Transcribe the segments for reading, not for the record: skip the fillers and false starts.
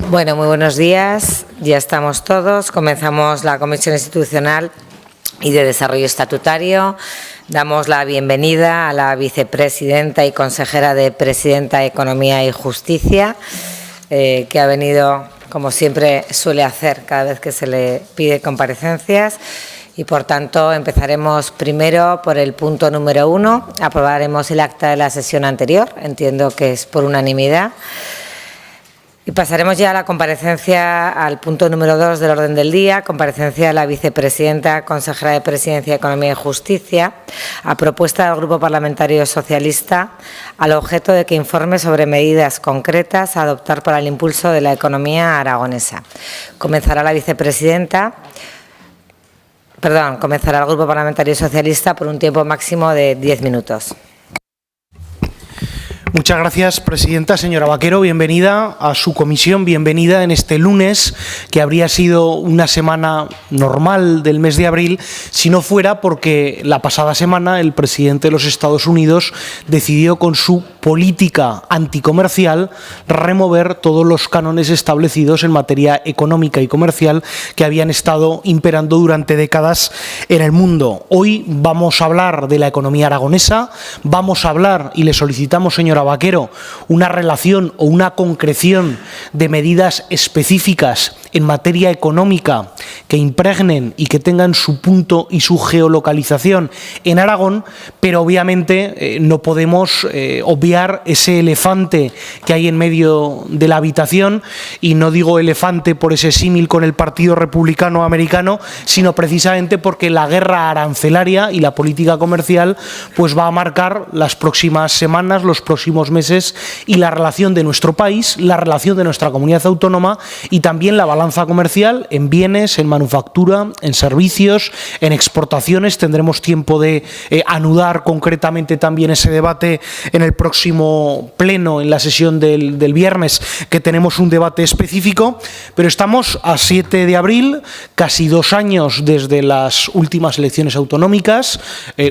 Bueno, muy buenos días. Ya estamos todos. Comenzamos la Comisión Institucional y de Desarrollo Estatutario. Damos la bienvenida a la vicepresidenta y consejera de Presidenta de Economía y Justicia, que ha venido, como siempre suele hacer cada vez que se le pide comparecencias. Y, por tanto, empezaremos primero por el punto número 1. Aprobaremos el acta de la sesión anterior. Entiendo que es por unanimidad. Y pasaremos ya a la comparecencia, al punto número 2 del orden del día, comparecencia de la vicepresidenta, consejera de Presidencia, Economía y Justicia, a propuesta del Grupo Parlamentario Socialista, al objeto de que informe sobre medidas concretas a adoptar para el impulso de la economía aragonesa. Comenzará el Grupo Parlamentario Socialista por un tiempo máximo de 10 minutos. Muchas gracias, presidenta. Señora Vaquero, bienvenida a su comisión, bienvenida en este lunes, que habría sido una semana normal del mes de abril, si no fuera porque la pasada semana el presidente de los Estados Unidos decidió, con su política anticomercial, remover todos los cánones establecidos en materia económica y comercial que habían estado imperando durante décadas en el mundo. Hoy vamos a hablar de la economía aragonesa, vamos a hablar, y le solicitamos, señora Vaquero, una relación o una concreción de medidas específicas en materia económica que impregnen y que tengan su punto y su geolocalización en Aragón, pero obviamente no podemos obviar ese elefante que hay en medio de la habitación, y no digo elefante por ese símil con el Partido Republicano Americano, sino precisamente porque la guerra arancelaria y la política comercial pues va a marcar las próximas semanas, los próximos meses, y la relación de nuestro país, la relación de nuestra comunidad autónoma, y también la balanza comercial en bienes, en manufactura, en servicios, en exportaciones. Tendremos tiempo de anudar concretamente también ese debate en el próximo pleno, en la sesión del viernes, que tenemos un debate específico, pero estamos a 7 de abril, casi 2 años desde las últimas elecciones autonómicas,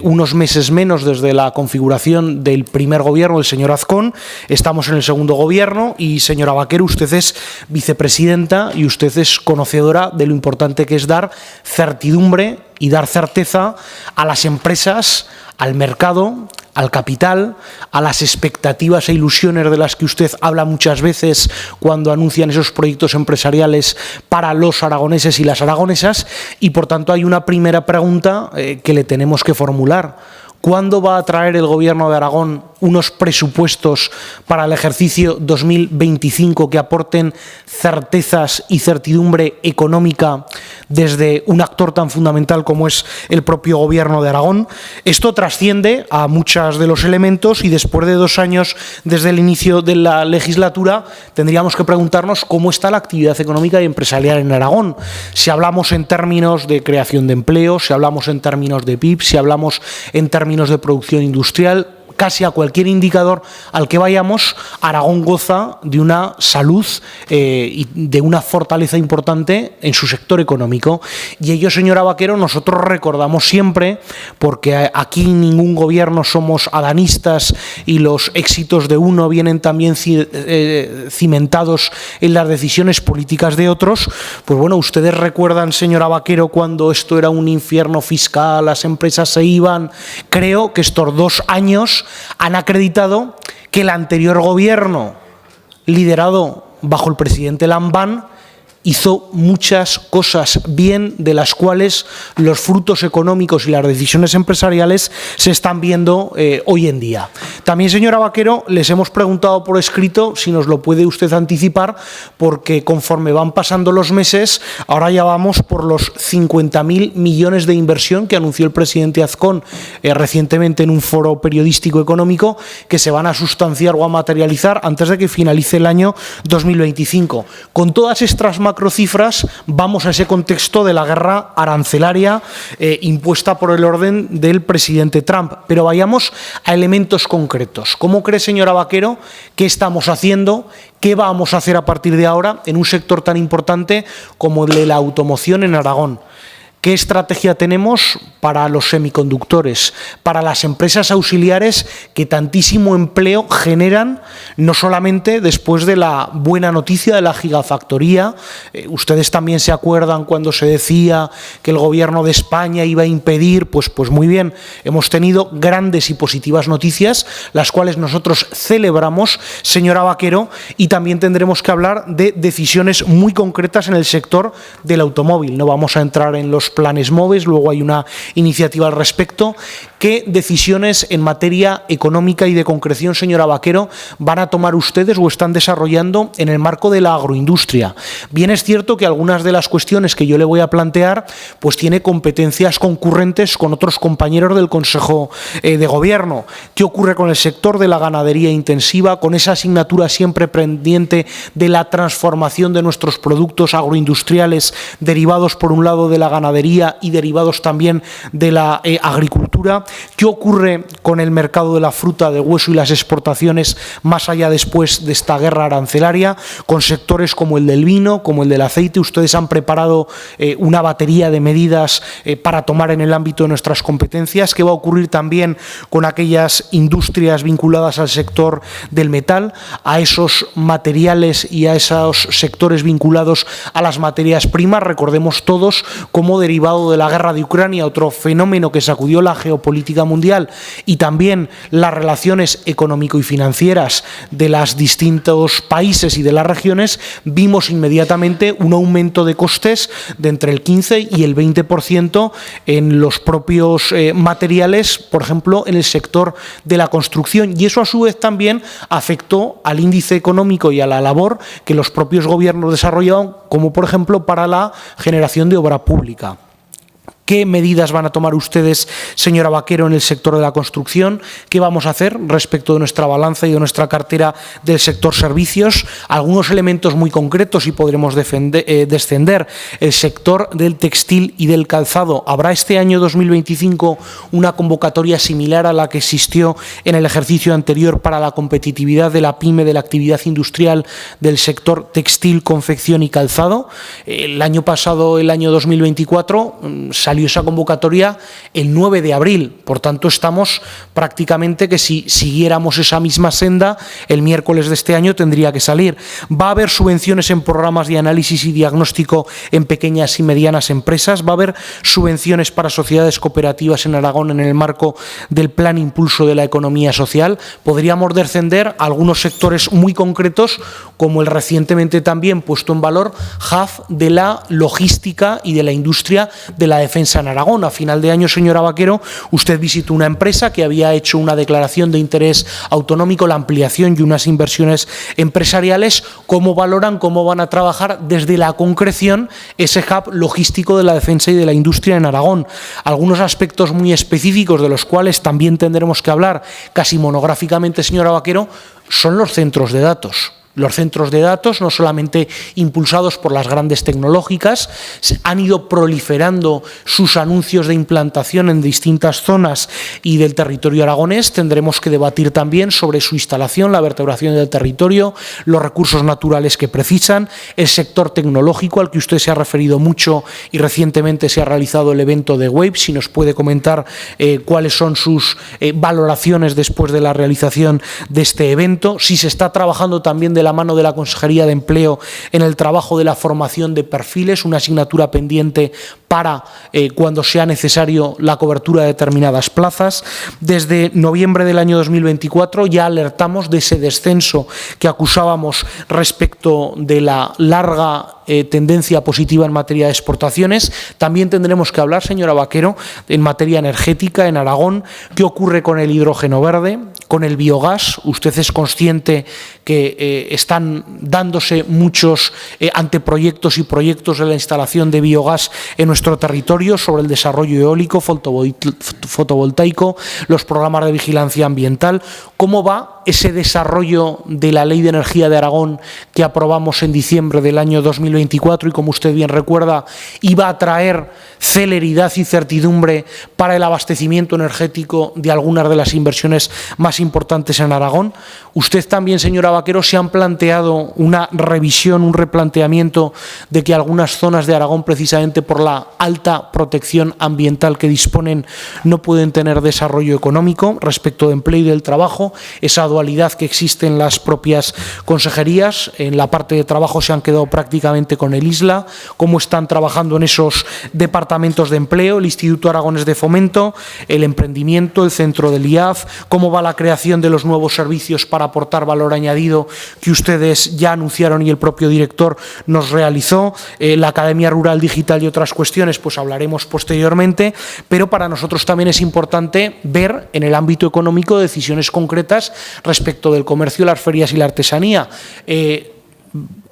unos meses menos desde la configuración del primer gobierno del señor Azcón. Estamos en el segundo gobierno y, señora Vaquero, usted es vicepresidenta y usted es conocedora de lo importante que es dar certidumbre y dar certeza a las empresas, al mercado, al capital, a las expectativas e ilusiones de las que usted habla muchas veces cuando anuncian esos proyectos empresariales para los aragoneses y las aragonesas. Y, por tanto, hay una primera pregunta que le tenemos que formular. ¿Cuándo va a traer el Gobierno de Aragón unos presupuestos para el ejercicio 2025 que aporten certezas y certidumbre económica desde un actor tan fundamental como es el propio Gobierno de Aragón? Esto trasciende a muchos de los elementos, y después de 2 años desde el inicio de la legislatura tendríamos que preguntarnos cómo está la actividad económica y empresarial en Aragón. Si hablamos en términos de creación de empleo, si hablamos en términos de PIB, si hablamos en términos de producción industrial, casi a cualquier indicador al que vayamos, Aragón goza de una salud y de una fortaleza importante en su sector económico. Y ello, señora Vaquero, nosotros recordamos siempre, porque aquí ningún gobierno somos adanistas y los éxitos de uno vienen también cimentados en las decisiones políticas de otros. Pues bueno, ustedes recuerdan, señora Vaquero, cuando esto era un infierno fiscal, las empresas se iban. Creo que estos 2 años han acreditado que el anterior gobierno, liderado bajo el presidente Lambán, hizo muchas cosas bien, de las cuales los frutos económicos y las decisiones empresariales se están viendo hoy en día. También, señora Vaquero, les hemos preguntado por escrito si nos lo puede usted anticipar, porque conforme van pasando los meses, ahora ya vamos por los 50.000 millones de inversión que anunció el presidente Azcón recientemente en un foro periodístico económico, que se van a sustanciar o a materializar antes de que finalice el año 2025. Con todas estas macrocifras vamos a ese contexto de la guerra arancelaria impuesta por el orden del presidente Trump. Pero vayamos a elementos concretos. ¿Cómo cree, señora Vaquero, qué estamos haciendo, qué vamos a hacer a partir de ahora en un sector tan importante como el de la automoción en Aragón? ¿Qué estrategia tenemos para los semiconductores, para las empresas auxiliares que tantísimo empleo generan, no solamente después de la buena noticia de la gigafactoría. Ustedes también se acuerdan cuando se decía que el Gobierno de España iba a impedir, pues muy bien, hemos tenido grandes y positivas noticias, las cuales nosotros celebramos, señora Vaquero, y también tendremos que hablar de decisiones muy concretas en el sector del automóvil. No vamos a entrar en los planes MOVES, luego hay una iniciativa al respecto. ¿Qué decisiones en materia económica y de concreción, señora Vaquero, van a tomar ustedes o están desarrollando en el marco de la agroindustria? Bien es cierto que algunas de las cuestiones que yo le voy a plantear pues tiene competencias concurrentes con otros compañeros del Consejo de Gobierno. ¿Qué ocurre con el sector de la ganadería intensiva, con esa asignatura siempre pendiente de la transformación de nuestros productos agroindustriales derivados por un lado de la ganadería y derivados también de la agricultura? ¿Qué ocurre con el mercado de la fruta, de hueso y las exportaciones más allá después de esta guerra arancelaria? Con sectores como el del vino, como el del aceite, ustedes han preparado una batería de medidas para tomar en el ámbito de nuestras competencias. ¿Qué va a ocurrir también con aquellas industrias vinculadas al sector del metal, a esos materiales y a esos sectores vinculados a las materias primas? Recordemos todos cómo, derivado de la guerra de Ucrania, otro fenómeno que sacudió la geopolítica mundial y también las relaciones económico y financieras de los distintos países y de las regiones, vimos inmediatamente un aumento de costes de entre el 15 y el 20% en los propios materiales, por ejemplo, en el sector de la construcción, y eso a su vez también afectó al índice económico y a la labor que los propios gobiernos desarrollaron, como por ejemplo para la generación de obra pública. ¿Qué medidas van a tomar ustedes, señora Vaquero, en el sector de la construcción? ¿Qué vamos a hacer respecto de nuestra balanza y de nuestra cartera del sector servicios? Algunos elementos muy concretos y podremos descender. El sector del textil y del calzado. ¿Habrá este año 2025 una convocatoria similar a la que existió en el ejercicio anterior para la competitividad de la PYME, de la actividad industrial del sector textil, confección y calzado? El año pasado, el año 2024, salió esa convocatoria el 9 de abril, por tanto estamos prácticamente que si siguiéramos esa misma senda, el miércoles de este año tendría que salir. ¿Va a haber subvenciones en programas de análisis y diagnóstico en pequeñas y medianas empresas? ¿Va a haber subvenciones para sociedades cooperativas en Aragón en el marco del Plan Impulso de la Economía Social? Podríamos descender a algunos sectores muy concretos, como el recientemente también puesto en valor hub de la logística y de la industria de la defensa en Aragón. A final de año, señora Vaquero, usted visitó una empresa que había hecho una declaración de interés autonómico, la ampliación y unas inversiones empresariales. ¿Cómo valoran, cómo van a trabajar desde la concreción ese hub logístico de la defensa y de la industria en Aragón? Algunos aspectos muy específicos de los cuales también tendremos que hablar casi monográficamente, señora Vaquero, son los centros de datos. Los centros de datos, no solamente impulsados por las grandes tecnológicas, han ido proliferando sus anuncios de implantación en distintas zonas y del territorio aragonés. Tendremos que debatir también sobre su instalación, la vertebración del territorio, los recursos naturales que precisan, el sector tecnológico al que usted se ha referido mucho y recientemente se ha realizado el evento de WAVE. Si nos puede comentar cuáles son sus valoraciones después de la realización de este evento, si se está trabajando también de la mano de la Consejería de Empleo en el trabajo de la formación de perfiles, una asignatura pendiente para cuando sea necesario la cobertura de determinadas plazas. Desde noviembre del año 2024 ya alertamos de ese descenso que acusábamos respecto de la larga tendencia positiva en materia de exportaciones. También tendremos que hablar, señora Vaquero, en materia energética en Aragón. ¿Qué ocurre con el hidrógeno verde, con el biogás? Usted es consciente que están dándose muchos anteproyectos y proyectos de la instalación de biogás en nuestro territorio, sobre el desarrollo eólico, fotovoltaico, los programas de vigilancia ambiental. ¿Cómo va ese desarrollo de la Ley de Energía de Aragón que aprobamos en diciembre del año 2024 y, como usted bien recuerda, iba a traer celeridad y certidumbre para el abastecimiento energético de algunas de las inversiones más importantes en Aragón? Usted también, señora Vaquero, se han planteado una revisión, un replanteamiento de que algunas zonas de Aragón, precisamente por la alta protección ambiental que disponen, no pueden tener desarrollo económico respecto de empleo y del trabajo, esa dualidad que existe en las propias consejerías. En la parte de trabajo se han quedado prácticamente con el ISLA, cómo están trabajando en esos departamentos de empleo, el Instituto Aragonés de Fomento, el emprendimiento, el centro del IAF, cómo va la creación de los nuevos servicios para aportar valor añadido que ustedes ya anunciaron y el propio director nos realizó, la Academia Rural Digital y otras cuestiones, pues hablaremos posteriormente, pero para nosotros también es importante ver en el ámbito económico decisiones concretas respecto del comercio, las ferias y la artesanía.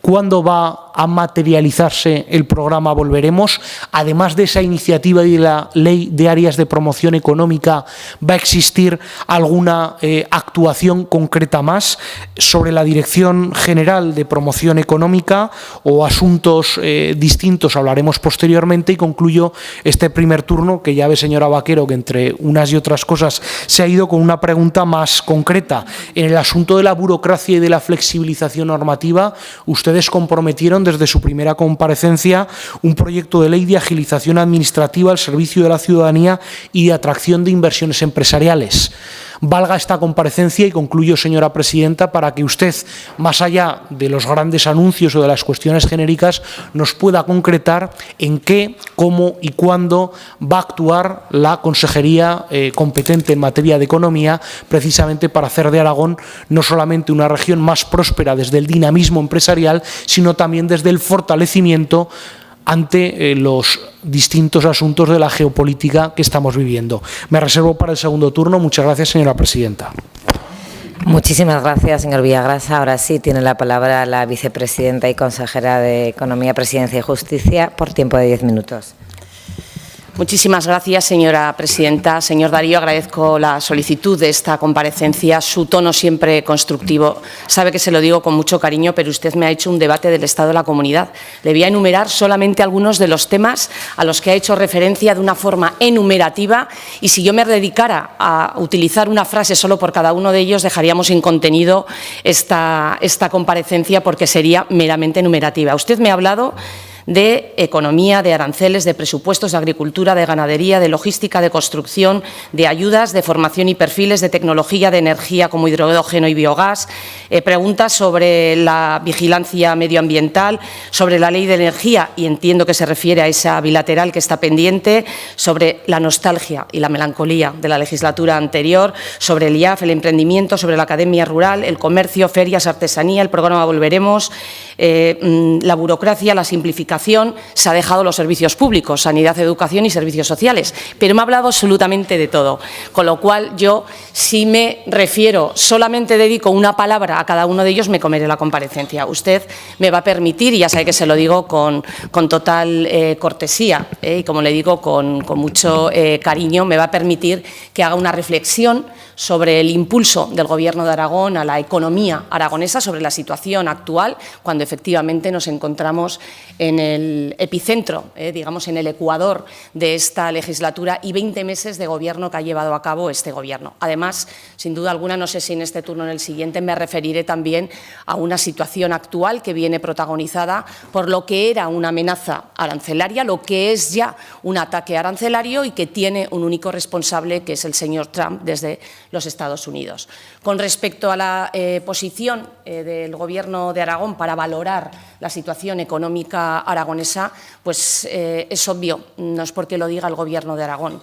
¿Cuándo va a materializarse el programa Volveremos? Además de esa iniciativa y de la Ley de Áreas de Promoción Económica, ¿va a existir alguna actuación concreta más sobre la Dirección General de Promoción Económica o asuntos distintos? Hablaremos posteriormente y concluyo este primer turno, que ya ve, señora Vaquero, que entre unas y otras cosas se ha ido con una pregunta más concreta. En el asunto de la burocracia y de la flexibilización normativa, ustedes comprometieron desde su primera comparecencia un proyecto de ley de agilización administrativa al servicio de la ciudadanía y de atracción de inversiones empresariales. Valga esta comparecencia, y concluyo, señora presidenta, para que usted, más allá de los grandes anuncios o de las cuestiones genéricas, nos pueda concretar en qué, cómo y cuándo va a actuar la consejería competente en materia de economía, precisamente para hacer de Aragón no solamente una región más próspera desde el dinamismo empresarial, sino también desde el fortalecimiento ante los distintos asuntos de la geopolítica que estamos viviendo. Me reservo para el segundo turno. Muchas gracias, señora presidenta. Muchísimas gracias, señor Villagrasa. Ahora sí tiene la palabra la vicepresidenta y consejera de Economía, Presidencia y Justicia por tiempo de 10 minutos. Muchísimas gracias, señora presidenta. Señor Darío, agradezco la solicitud de esta comparecencia, su tono siempre constructivo. Sabe que se lo digo con mucho cariño, pero usted me ha hecho un debate del Estado de la Comunidad. Le voy a enumerar solamente algunos de los temas a los que ha hecho referencia de una forma enumerativa, y si yo me dedicara a utilizar una frase solo por cada uno de ellos, dejaríamos sin contenido esta comparecencia, porque sería meramente enumerativa. Usted me ha hablado de economía, de aranceles, de presupuestos, de agricultura, de ganadería, de logística, de construcción, de ayudas, de formación y perfiles, de tecnología, de energía como hidrógeno y biogás, preguntas sobre la vigilancia medioambiental, sobre la ley de energía, y entiendo que se refiere a esa bilateral que está pendiente, sobre la nostalgia y la melancolía de la legislatura anterior, sobre el IAF, el emprendimiento, sobre la Academia Rural, el comercio, ferias, artesanía, el programa Volveremos, la burocracia, la simplificación. Se ha dejado los servicios públicos, sanidad, educación y servicios sociales, pero me ha hablado absolutamente de todo, con lo cual yo, si me refiero, solamente dedico una palabra a cada uno de ellos, me comeré la comparecencia. Usted me va a permitir, y ya sabe que se lo digo con total cortesía y, como le digo, con mucho cariño, me va a permitir que haga una reflexión sobre el impulso del Gobierno de Aragón a la economía aragonesa, sobre la situación actual, cuando efectivamente nos encontramos en el epicentro, digamos en el ecuador de esta legislatura y 20 meses de gobierno que ha llevado a cabo este Gobierno. Además, sin duda alguna, no sé si en este turno o en el siguiente, me referiré también a una situación actual que viene protagonizada por lo que era una amenaza arancelaria, lo que es ya un ataque arancelario y que tiene un único responsable, que es el señor Trump, desde los Estados Unidos. Con respecto a la posición del Gobierno de Aragón para valorar la situación económica aragonesa, pues es obvio, no es porque lo diga el Gobierno de Aragón.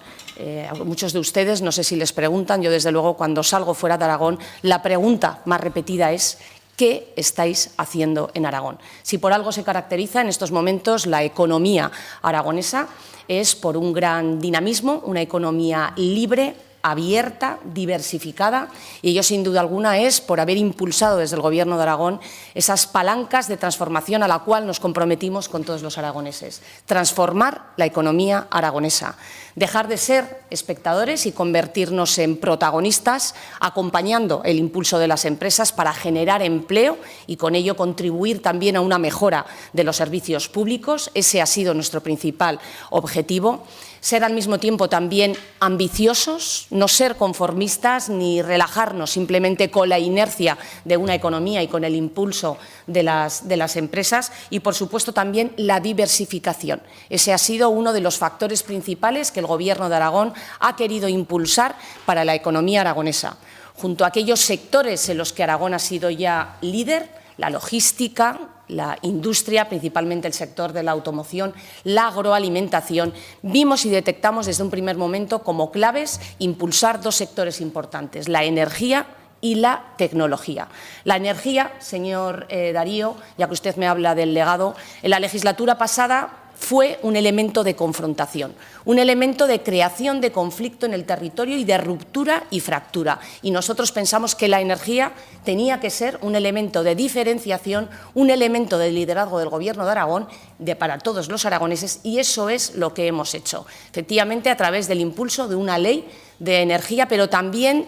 Muchos de ustedes, no sé si les preguntan, yo desde luego cuando salgo fuera de Aragón, la pregunta más repetida es: ¿qué estáis haciendo en Aragón? Si por algo se caracteriza en estos momentos la economía aragonesa, es por un gran dinamismo, una economía libre, abierta, diversificada, y ello sin duda alguna es por haber impulsado desde el Gobierno de Aragón esas palancas de transformación a la cual nos comprometimos con todos los aragoneses. Transformar la economía aragonesa, dejar de ser espectadores y convertirnos en protagonistas, acompañando el impulso de las empresas para generar empleo y con ello contribuir también a una mejora de los servicios públicos. Ese ha sido nuestro principal objetivo. Ser al mismo tiempo también ambiciosos, no ser conformistas ni relajarnos simplemente con la inercia de una economía y con el impulso de las empresas y, por supuesto, también la diversificación. Ese ha sido uno de los factores principales que el Gobierno de Aragón ha querido impulsar para la economía aragonesa. Junto a aquellos sectores en los que Aragón ha sido ya líder, la logística, la industria, principalmente el sector de la automoción, la agroalimentación, vimos y detectamos desde un primer momento como claves impulsar dos sectores importantes, la energía y la tecnología. La energía, señor Darío, ya que usted me habla del legado, en la legislatura pasada fue un elemento de confrontación, un elemento de creación de conflicto en el territorio y de ruptura y fractura. Y nosotros pensamos que la energía tenía que ser un elemento de diferenciación, un elemento de liderazgo del Gobierno de Aragón para todos los aragoneses, y eso es lo que hemos hecho, efectivamente a través del impulso de una ley de energía, pero también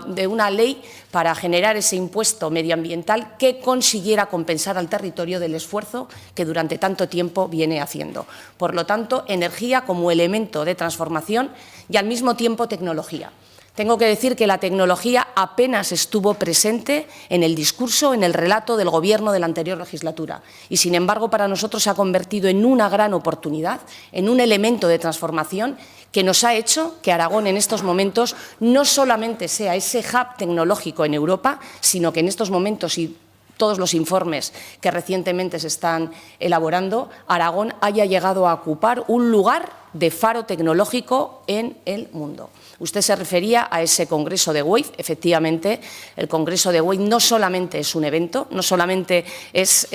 de una ley para generar ese impuesto medioambiental que consiguiera compensar al territorio del esfuerzo que durante tanto tiempo viene haciendo. Por lo tanto, energía como elemento de transformación y al mismo tiempo tecnología. Tengo que decir que la tecnología apenas estuvo presente en el discurso, en el relato del Gobierno de la anterior legislatura y, sin embargo, para nosotros se ha convertido en una gran oportunidad, en un elemento de transformación que nos ha hecho que Aragón en estos momentos no solamente sea ese hub tecnológico en Europa, sino que en estos momentos y todos los informes que recientemente se están elaborando, Aragón haya llegado a ocupar un lugar de faro tecnológico en el mundo. Usted se refería a ese Congreso de WAVE. Efectivamente, el Congreso de WAVE no solamente es un evento, no solamente es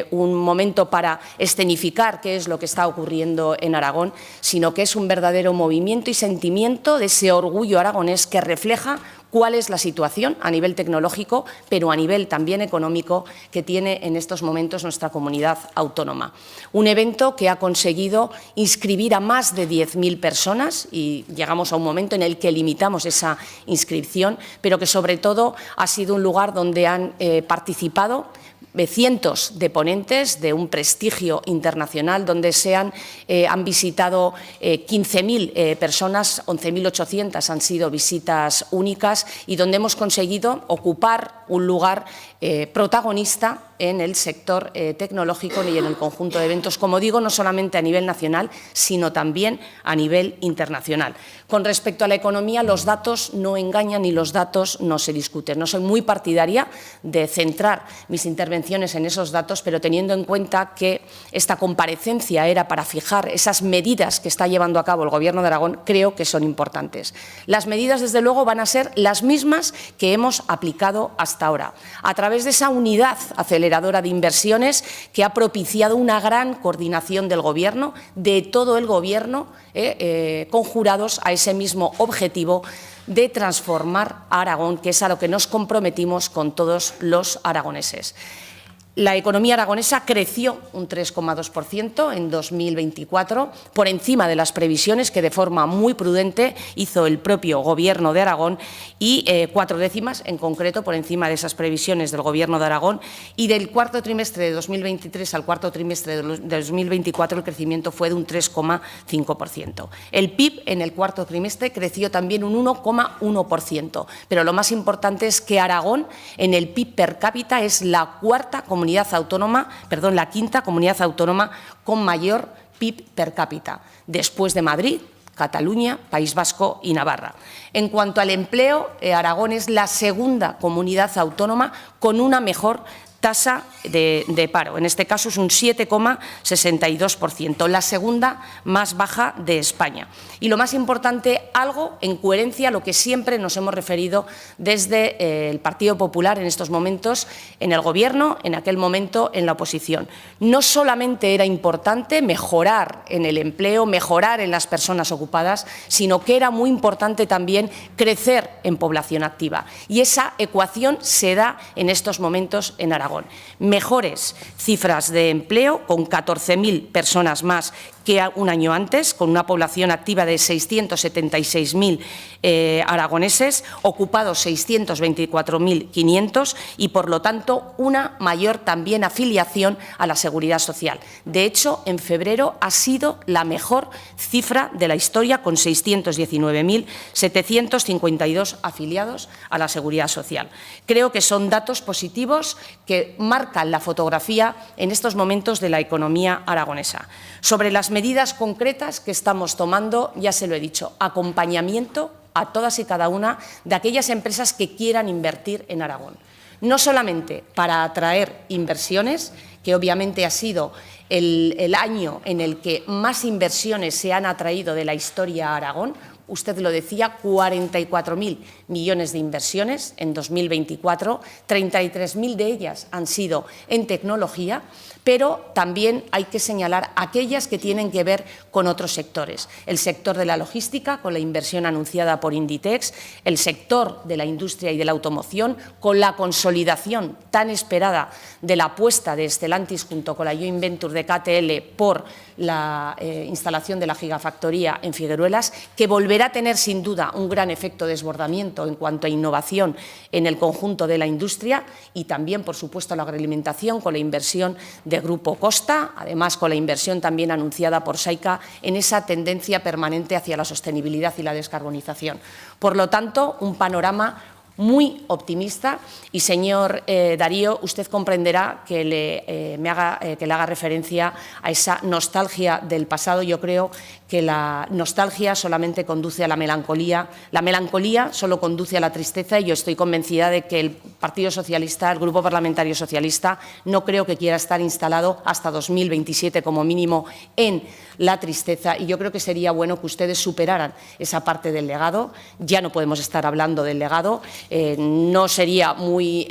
un momento para escenificar qué es lo que está ocurriendo en Aragón, sino que es un verdadero movimiento y sentimiento de ese orgullo aragonés que refleja cuál es la situación a nivel tecnológico, pero a nivel también económico que tiene en estos momentos nuestra comunidad autónoma. Un evento que ha conseguido inscribir a más de 10.000 personas y llegamos a un momento en el que limitamos esa inscripción, pero que sobre todo ha sido un lugar donde han participado cientos de ponentes de un prestigio internacional, donde han visitado 15.000 personas, 11.800 han sido visitas únicas y donde hemos conseguido ocupar un lugar protagonista en el sector tecnológico y en el conjunto de eventos, como digo, no solamente a nivel nacional, sino también a nivel internacional. Con respecto a la economía, los datos no engañan y los datos no se discuten. No soy muy partidaria de centrar mis intervenciones en esos datos, pero teniendo en cuenta que esta comparecencia era para fijar esas medidas que está llevando a cabo el Gobierno de Aragón, creo que son importantes. Las medidas, desde luego, van a ser las mismas que hemos aplicado hasta ahora, a través de esa unidad aceleradora de inversiones que ha propiciado una gran coordinación del Gobierno, de todo el Gobierno, conjurados a ese mismo objetivo de transformar a Aragón, que es a lo que nos comprometimos con todos los aragoneses. La economía aragonesa creció un 3,2% en 2024, por encima de las previsiones que de forma muy prudente hizo el propio Gobierno de Aragón y 4 décimas en concreto por encima de esas previsiones del Gobierno de Aragón, y del cuarto trimestre de 2023 al cuarto trimestre de 2024 el crecimiento fue de un 3,5%. El PIB en el cuarto trimestre creció también un 1,1%, pero lo más importante es que Aragón en el PIB per cápita es la quinta comunidad autónoma con mayor PIB per cápita, después de Madrid, Cataluña, País Vasco y Navarra. En cuanto al empleo, Aragón es la segunda comunidad autónoma con una mejor tasa de paro. En este caso es un 7,62%, la segunda más baja de España. Y lo más importante, algo en coherencia a lo que siempre nos hemos referido desde el Partido Popular en estos momentos, en el Gobierno, en aquel momento en la oposición. No solamente era importante mejorar en el empleo, mejorar en las personas ocupadas, sino que era muy importante también crecer en población activa. Y esa ecuación se da en estos momentos en Aragón. Mejores cifras de empleo, con 14.000 personas más que un año antes, con una población activa de 676.000 aragoneses, ocupados 624.500 y, por lo tanto, una mayor también afiliación a la Seguridad Social. De hecho, en febrero ha sido la mejor cifra de la historia, con 619.752 afiliados a la Seguridad Social. Creo que son datos positivos que marcan la fotografía en estos momentos de la economía aragonesa. Sobre las medidas concretas que estamos tomando, ya se lo he dicho, acompañamiento a todas y cada una de aquellas empresas que quieran invertir en Aragón. No solamente para atraer inversiones, que obviamente ha sido el año en el que más inversiones se han atraído de la historia a Aragón. Usted lo decía, 44.000 millones de inversiones en 2024, 33.000 de ellas han sido en tecnología, pero también hay que señalar aquellas que tienen que ver con otros sectores. El sector de la logística, con la inversión anunciada por Inditex, el sector de la industria y de la automoción, con la consolidación tan esperada de la apuesta de Stellantis junto con la joint venture de KTL por la instalación de la gigafactoría en Figueruelas, que volverá a tener sin duda un gran efecto de desbordamiento en cuanto a innovación en el conjunto de la industria, y también, por supuesto, la agroalimentación con la inversión de Grupo Costa, además con la inversión también anunciada por Saica en esa tendencia permanente hacia la sostenibilidad y la descarbonización. Por lo tanto, un panorama muy optimista y, señor Darío, usted comprenderá que le haga referencia a esa nostalgia del pasado. Yo creo que la nostalgia solamente conduce a la melancolía solo conduce a la tristeza, y yo estoy convencida de que el Partido Socialista, el Grupo Parlamentario Socialista, no creo que quiera estar instalado hasta 2027 como mínimo en la tristeza, y yo creo que sería bueno que ustedes superaran esa parte del legado. Ya no podemos estar hablando del legado. No sería muy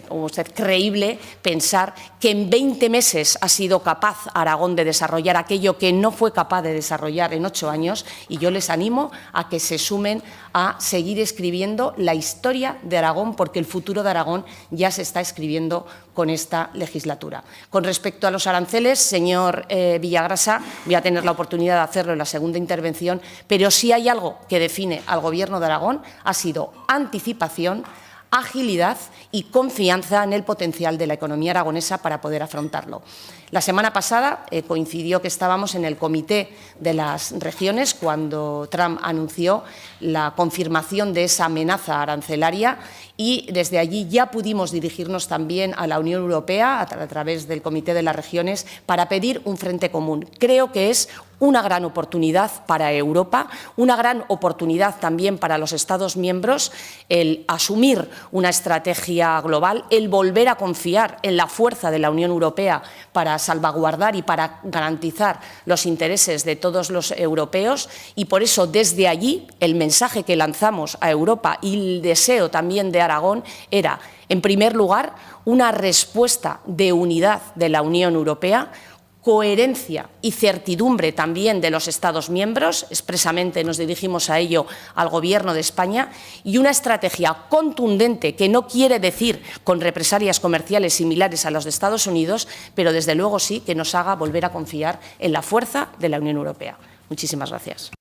como usted, creíble pensar que en 20 meses ha sido capaz Aragón de desarrollar aquello que no fue capaz de desarrollar en 8 años, y yo les animo a que se sumen a seguir escribiendo la historia de Aragón, porque el futuro de Aragón ya se está escribiendo con esta legislatura. Con respecto a los aranceles, señor Villagrasa, voy a tener la oportunidad de hacerlo en la segunda intervención, pero si hay algo que define al Gobierno de Aragón ha sido anticipación, agilidad y confianza en el potencial de la economía aragonesa para poder afrontarlo. La semana pasada coincidió que estábamos en el Comité de las Regiones cuando Trump anunció la confirmación de esa amenaza arancelaria, y desde allí ya pudimos dirigirnos también a la Unión Europea a través del Comité de las Regiones para pedir un frente común. Creo que es una gran oportunidad para Europa, una gran oportunidad también para los Estados miembros, el asumir una estrategia global, el volver a confiar en la fuerza de la Unión Europea para salvaguardar y para garantizar los intereses de todos los europeos, y por eso desde allí el mensaje que lanzamos a Europa y el deseo también de Aragón era, en primer lugar, una respuesta de unidad de la Unión Europea, coherencia y certidumbre también de los Estados miembros, expresamente nos dirigimos a ello al Gobierno de España, y una estrategia contundente que no quiere decir con represalias comerciales similares a las de Estados Unidos, pero desde luego sí que nos haga volver a confiar en la fuerza de la Unión Europea. Muchísimas gracias.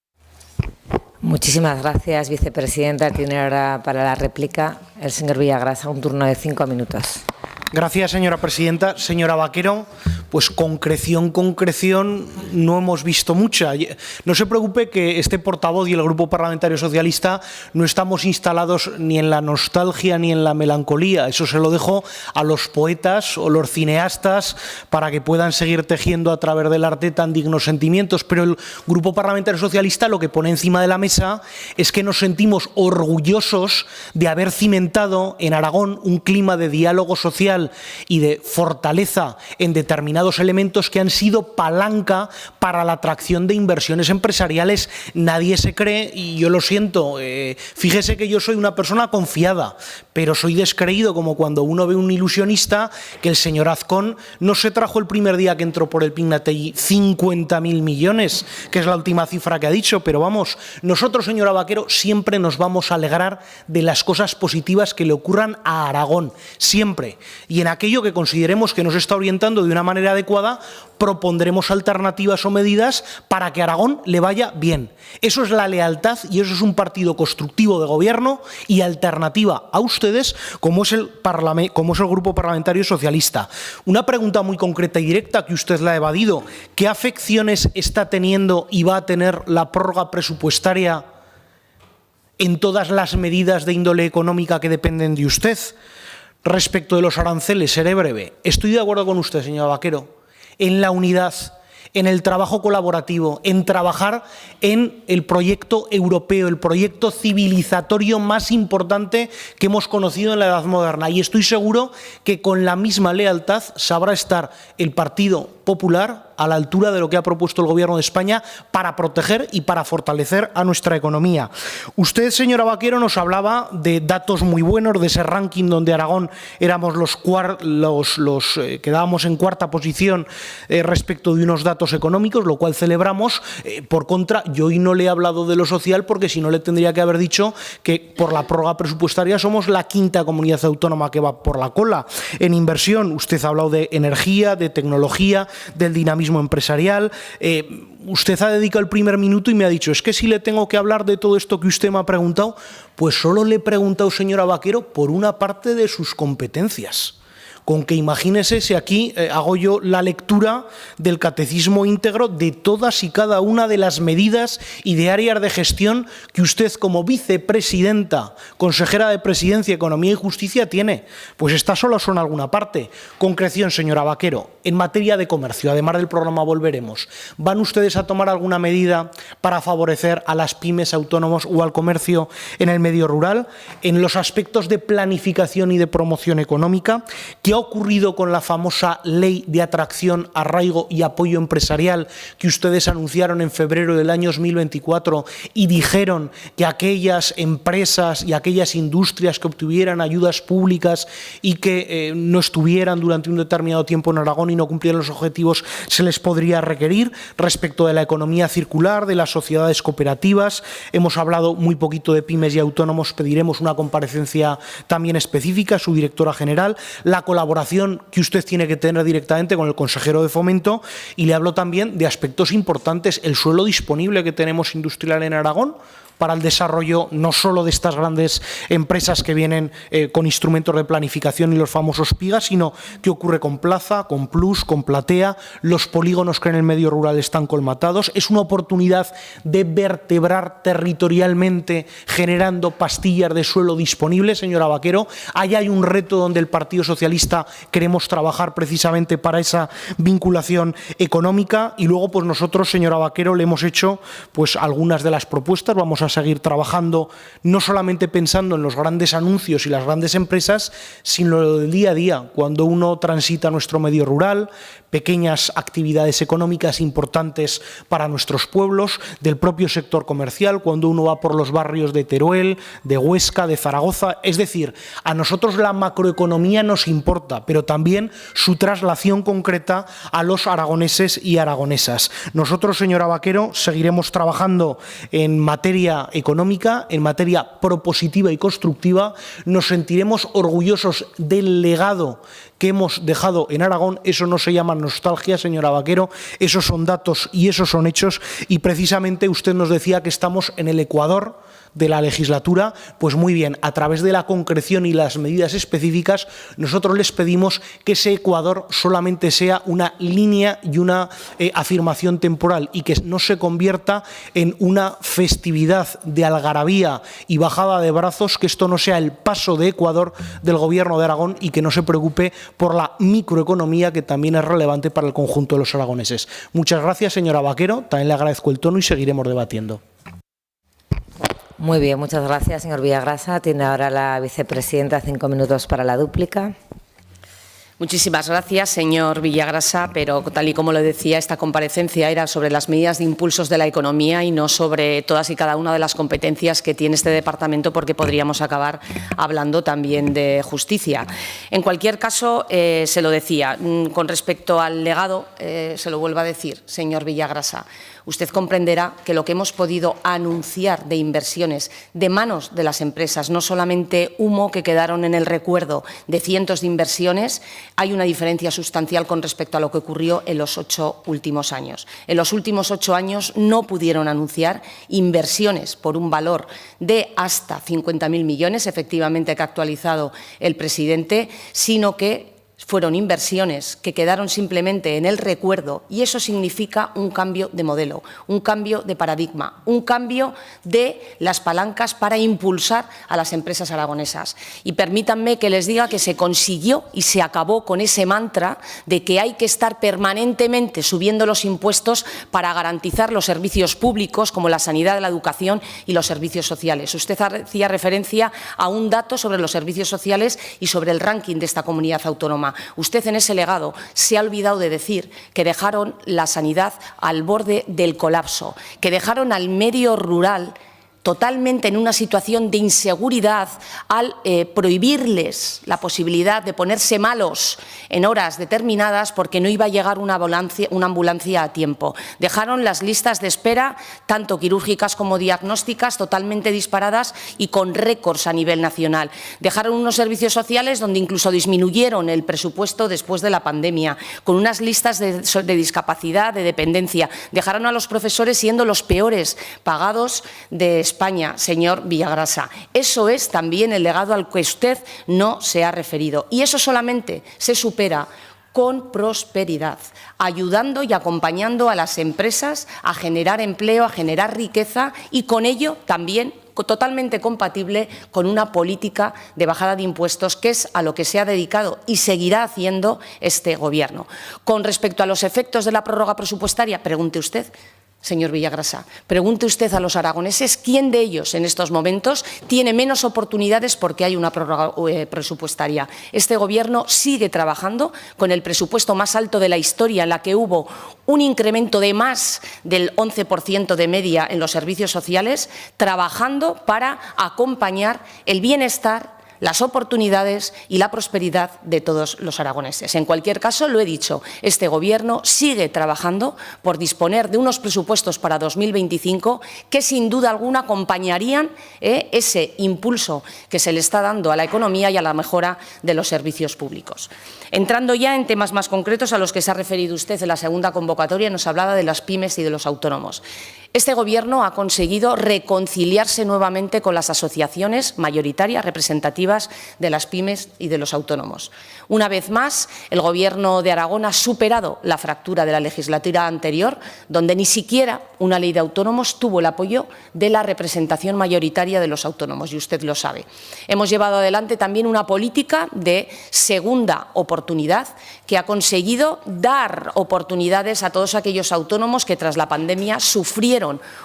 Muchísimas gracias, vicepresidenta. Tiene ahora para la réplica el señor Villagrasa un turno de 5 minutos. Gracias, señora presidenta. Señora Vaquero, pues concreción no hemos visto mucha. No se preocupe que este portavoz y el Grupo Parlamentario Socialista no estamos instalados ni en la nostalgia ni en la melancolía. Eso se lo dejo a los poetas o los cineastas para que puedan seguir tejiendo a través del arte tan dignos sentimientos. Pero el Grupo Parlamentario Socialista lo que pone encima de la mesa es que nos sentimos orgullosos de haber cimentado en Aragón un clima de diálogo social empresarial y de fortaleza en determinados elementos que han sido palanca para la atracción de inversiones empresariales. Nadie se cree, y yo lo siento, fíjese que yo soy una persona confiada, pero soy descreído, como cuando uno ve un ilusionista, que el señor Azcón no se trajo el primer día que entró por el Pingnatell 50.000 millones, que es la última cifra que ha dicho, pero vamos, nosotros, señora Vaquero, siempre nos vamos a alegrar de las cosas positivas que le ocurran a Aragón, siempre, y en aquello que consideremos que nos está orientando de una manera adecuada, propondremos alternativas o medidas para que a Aragón le vaya bien. Eso es la lealtad y eso es un partido constructivo de gobierno y alternativa a ustedes, como es el Grupo Parlamentario Socialista. Una pregunta muy concreta y directa que usted la ha evadido. ¿Qué afecciones está teniendo y va a tener la prórroga presupuestaria en todas las medidas de índole económica que dependen de usted? Respecto de los aranceles, seré breve. Estoy de acuerdo con usted, señora Vaquero, en la unidad, en el trabajo colaborativo, en trabajar en el proyecto europeo, el proyecto civilizatorio más importante que hemos conocido en la Edad Moderna. Y estoy seguro que con la misma lealtad sabrá estar el Partido Popular a la altura de lo que ha propuesto el Gobierno de España para proteger y para fortalecer a nuestra economía. Usted, señora Vaquero, nos hablaba de datos muy buenos, de ese ranking donde Aragón éramos quedábamos en cuarta posición respecto de unos datos económicos, lo cual celebramos. Por contra, yo hoy no le he hablado de lo social porque si no le tendría que haber dicho que por la prórroga presupuestaria somos la quinta comunidad autónoma que va por la cola en inversión. Usted ha hablado de energía, de tecnología, del dinamismo empresarial. Usted ha dedicado el primer minuto y me ha dicho, es que si le tengo que hablar de todo esto que usted me ha preguntado, pues solo le he preguntado, señora Vaquero, por una parte de sus competencias. Con que imagínese si aquí hago yo la lectura del catecismo íntegro de todas y cada una de las medidas y de áreas de gestión que usted como vicepresidenta, consejera de Presidencia, Economía y Justicia tiene. Pues estas solo son alguna parte. Concreción, señora Vaquero, en materia de comercio, además del programa Volveremos, ¿van ustedes a tomar alguna medida para favorecer a las pymes, autónomos o al comercio en el medio rural? En los aspectos de planificación y de promoción económica, ¿qué ha ocurrido con la famosa ley de atracción, arraigo y apoyo empresarial que ustedes anunciaron en febrero del año 2024 y dijeron que aquellas empresas y aquellas industrias que obtuvieran ayudas públicas y que no estuvieran durante un determinado tiempo en Aragón y no cumplieran los objetivos se les podría requerir? Respecto de la economía circular, de las sociedades cooperativas, hemos hablado muy poquito de pymes y autónomos, pediremos una comparecencia también específica, su directora general, la colaboración que usted tiene que tener directamente con el consejero de Fomento, y le hablo también de aspectos importantes, el suelo disponible que tenemos industrial en Aragón para el desarrollo no solo de estas grandes empresas que vienen con instrumentos de planificación y los famosos PIGA, sino qué ocurre con Plaza, con Plus, con Platea, los polígonos que en el medio rural están colmatados. Es una oportunidad de vertebrar territorialmente generando pastillas de suelo disponible, señora Vaquero. Ahí hay un reto donde el Partido Socialista queremos trabajar precisamente para esa vinculación económica, y luego pues nosotros, señora Vaquero, le hemos hecho pues algunas de las propuestas. Vamos a seguir trabajando no solamente pensando en los grandes anuncios y las grandes empresas, sino del día a día, cuando uno transita nuestro medio rural, pequeñas actividades económicas importantes para nuestros pueblos, del propio sector comercial, cuando uno va por los barrios de Teruel, de Huesca, de Zaragoza. Es decir, a nosotros la macroeconomía nos importa, pero también su traslación concreta a los aragoneses y aragonesas. Nosotros, señora Vaquero, seguiremos trabajando en materia económica, en materia propositiva y constructiva. Nos sentiremos orgullosos del legado que hemos dejado en Aragón. Eso no se llama nostalgia, señora Vaquero, esos son datos y esos son hechos, y precisamente usted nos decía que estamos en el Ecuador de la legislatura. Pues muy bien, a través de la concreción y las medidas específicas, nosotros les pedimos que ese Ecuador solamente sea una línea y una afirmación temporal, y que no se convierta en una festividad de algarabía y bajada de brazos, que esto no sea el paso de Ecuador del Gobierno de Aragón, y que no se preocupe por la microeconomía, que también es relevante para el conjunto de los aragoneses. Muchas gracias, señora Vaquero, también le agradezco el tono y seguiremos debatiendo. Muy bien, muchas gracias, señor Villagrasa. Tiene ahora la vicepresidenta 5 minutos para la dúplica. Muchísimas gracias, señor Villagrasa, pero tal y como lo decía, esta comparecencia era sobre las medidas de impulsos de la economía y no sobre todas y cada una de las competencias que tiene este departamento, porque podríamos acabar hablando también de justicia. En cualquier caso, se lo decía, con respecto al legado, se lo vuelvo a decir, señor Villagrasa, usted comprenderá que lo que hemos podido anunciar de inversiones de manos de las empresas, no solamente humo que quedaron en el recuerdo de cientos de inversiones, hay una diferencia sustancial con respecto a lo que ocurrió en los 8 últimos años. En los últimos 8 años no pudieron anunciar inversiones por un valor de hasta 50.000 millones, efectivamente, que ha actualizado el presidente, sino que fueron inversiones que quedaron simplemente en el recuerdo, y eso significa un cambio de modelo, un cambio de paradigma, un cambio de las palancas para impulsar a las empresas aragonesas. Y permítanme que les diga que se consiguió y se acabó con ese mantra de que hay que estar permanentemente subiendo los impuestos para garantizar los servicios públicos como la sanidad, la educación y los servicios sociales. Usted hacía referencia a un dato sobre los servicios sociales y sobre el ranking de esta comunidad autónoma. Usted en ese legado se ha olvidado de decir que dejaron la sanidad al borde del colapso, que dejaron al medio rural totalmente en una situación de inseguridad al prohibirles la posibilidad de ponerse malos en horas determinadas porque no iba a llegar una ambulancia a tiempo. Dejaron las listas de espera, tanto quirúrgicas como diagnósticas, totalmente disparadas y con récords a nivel nacional. Dejaron unos servicios sociales donde incluso disminuyeron el presupuesto después de la pandemia, con unas listas de discapacidad, de dependencia. Dejaron a los profesores siendo los peores pagados de España, señor Villagrasa. Eso es también el legado al que usted no se ha referido. Y eso solamente se supera con prosperidad, ayudando y acompañando a las empresas a generar empleo, a generar riqueza y con ello también totalmente compatible con una política de bajada de impuestos, que es a lo que se ha dedicado y seguirá haciendo este Gobierno. Con respecto a los efectos de la prórroga presupuestaria, pregunte usted. Señor Villagrasa, pregunte usted a los aragoneses quién de ellos en estos momentos tiene menos oportunidades porque hay una prórroga presupuestaria. Este Gobierno sigue trabajando con el presupuesto más alto de la historia, en la que hubo un incremento de más del 11% de media en los servicios sociales, trabajando para acompañar el bienestar, las oportunidades y la prosperidad de todos los aragoneses. En cualquier caso, lo he dicho, este Gobierno sigue trabajando por disponer de unos presupuestos para 2025 que sin duda alguna acompañarían ese impulso que se le está dando a la economía y a la mejora de los servicios públicos. Entrando ya en temas más concretos a los que se ha referido usted en la segunda convocatoria, nos hablaba de las pymes y de los autónomos. Este Gobierno ha conseguido reconciliarse nuevamente con las asociaciones mayoritarias representativas de las pymes y de los autónomos. Una vez más, el Gobierno de Aragón ha superado la fractura de la legislatura anterior, donde ni siquiera una ley de autónomos tuvo el apoyo de la representación mayoritaria de los autónomos, y usted lo sabe. Hemos llevado adelante también una política de segunda oportunidad que ha conseguido dar oportunidades a todos aquellos autónomos que tras la pandemia sufrieron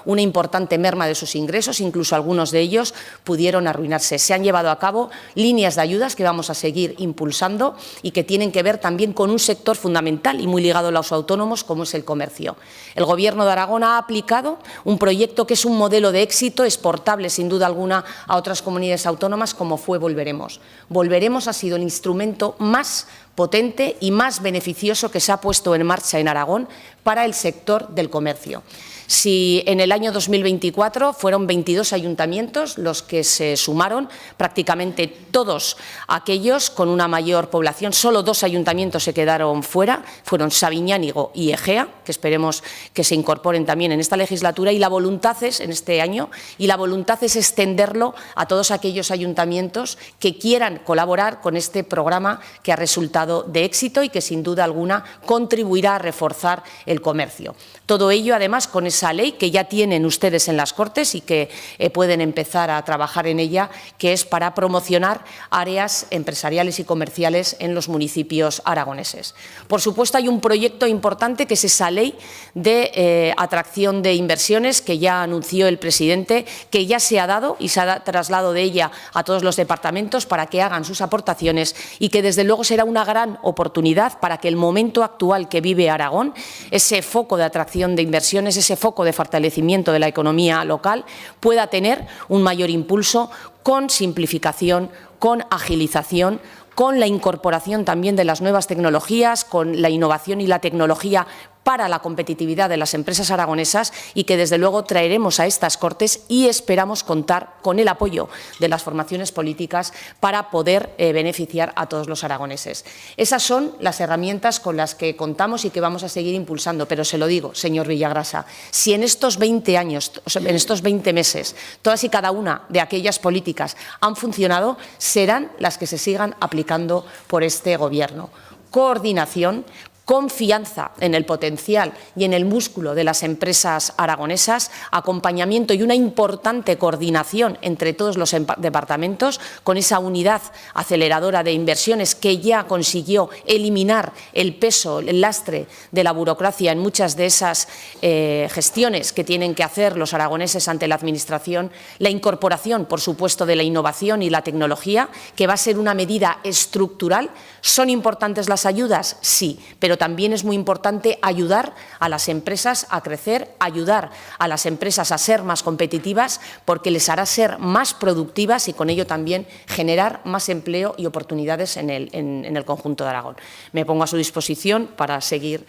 una importante merma de sus ingresos, incluso algunos de ellos pudieron arruinarse. Se han llevado a cabo líneas de ayudas que vamos a seguir impulsando y que tienen que ver también con un sector fundamental y muy ligado a los autónomos, como es el comercio. El Gobierno de Aragón ha aplicado un proyecto que es un modelo de éxito exportable, sin duda alguna, a otras comunidades autónomas, como fue Volveremos. Volveremos ha sido el instrumento más potente y más beneficioso que se ha puesto en marcha en Aragón para el sector del comercio. Si en el año 2024 fueron 22 ayuntamientos los que se sumaron, prácticamente todos aquellos con una mayor población, solo 2 ayuntamientos se quedaron fuera, fueron Sabiñánigo y Egea, que esperemos que se incorporen también en esta legislatura, y la voluntad es, en este año, y la voluntad es extenderlo a todos aquellos ayuntamientos que quieran colaborar con este programa que ha resultado de éxito y que sin duda alguna contribuirá a reforzar el comercio. Todo ello, además, con esa ley que ya tienen ustedes en las Cortes y que pueden empezar a trabajar en ella, que es para promocionar áreas empresariales y comerciales en los municipios aragoneses. Por supuesto, hay un proyecto importante que es esa ley de atracción de inversiones que ya anunció el presidente, que ya se ha dado y se ha trasladado de ella a todos los departamentos para que hagan sus aportaciones y que desde luego será una gran oportunidad para que el momento actual que vive Aragón, ese foco de atracción de inversiones, ese foco de fortalecimiento de la economía local, pueda tener un mayor impulso con simplificación, con agilización, con la incorporación también de las nuevas tecnologías, con la innovación y la tecnología para la competitividad de las empresas aragonesas, y que desde luego traeremos a estas Cortes y esperamos contar con el apoyo de las formaciones políticas para poder beneficiar a todos los aragoneses. Esas son las herramientas con las que contamos y que vamos a seguir impulsando, pero se lo digo, señor Villagrasa, si en estos 20 años, en estos 20 meses, todas y cada una de aquellas políticas han funcionado, serán las que se sigan aplicando por este Gobierno. Coordinación, confianza en el potencial y en el músculo de las empresas aragonesas, acompañamiento y una importante coordinación entre todos los departamentos, con esa unidad aceleradora de inversiones que ya consiguió eliminar el peso, el lastre de la burocracia en muchas de esas gestiones que tienen que hacer los aragoneses ante la Administración, la incorporación, por supuesto, de la innovación y la tecnología, que va a ser una medida estructural. ¿Son importantes las ayudas? Sí, pero también es muy importante ayudar a las empresas a crecer, ayudar a las empresas a ser más competitivas, porque les hará ser más productivas y con ello también generar más empleo y oportunidades en el conjunto de Aragón. Me pongo a su disposición para seguir,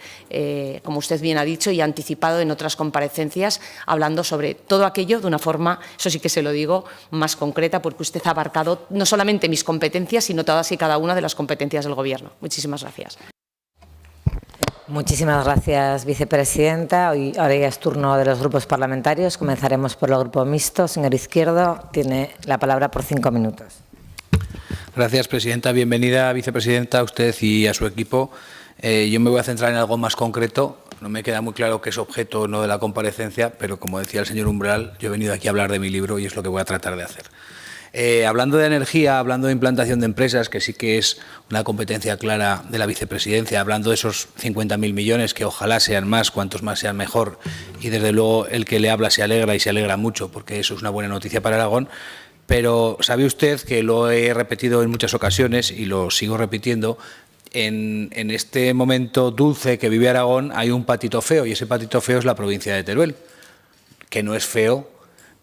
como usted bien ha dicho y ha anticipado en otras comparecencias, hablando sobre todo aquello de una forma, eso sí que se lo digo, más concreta, porque usted ha abarcado no solamente mis competencias, sino todas y cada una de las competencias del Gobierno. Muchísimas gracias. Muchísimas gracias, vicepresidenta. Ahora ya es turno de los grupos parlamentarios. Comenzaremos por el Grupo Mixto. Señor Izquierdo, tiene la palabra por 5 minutos. Gracias, presidenta. Bienvenida, vicepresidenta, a usted y a su equipo. Yo me voy a centrar en algo más concreto. No me queda muy claro qué es objeto o no de la comparecencia, pero como decía el señor Umbral, yo he venido aquí a hablar de mi libro y es lo que voy a tratar de hacer. Hablando de energía, hablando de implantación de empresas, que sí que es una competencia clara de la vicepresidencia, hablando de esos 50.000 millones, que ojalá sean más, cuantos más sean mejor, y desde luego el que le habla se alegra y se alegra mucho, porque eso es una buena noticia para Aragón. Pero sabe usted que lo he repetido en muchas ocasiones y lo sigo repitiendo. En este momento dulce que vive Aragón hay un patito feo, y ese patito feo es la provincia de Teruel, que no es feo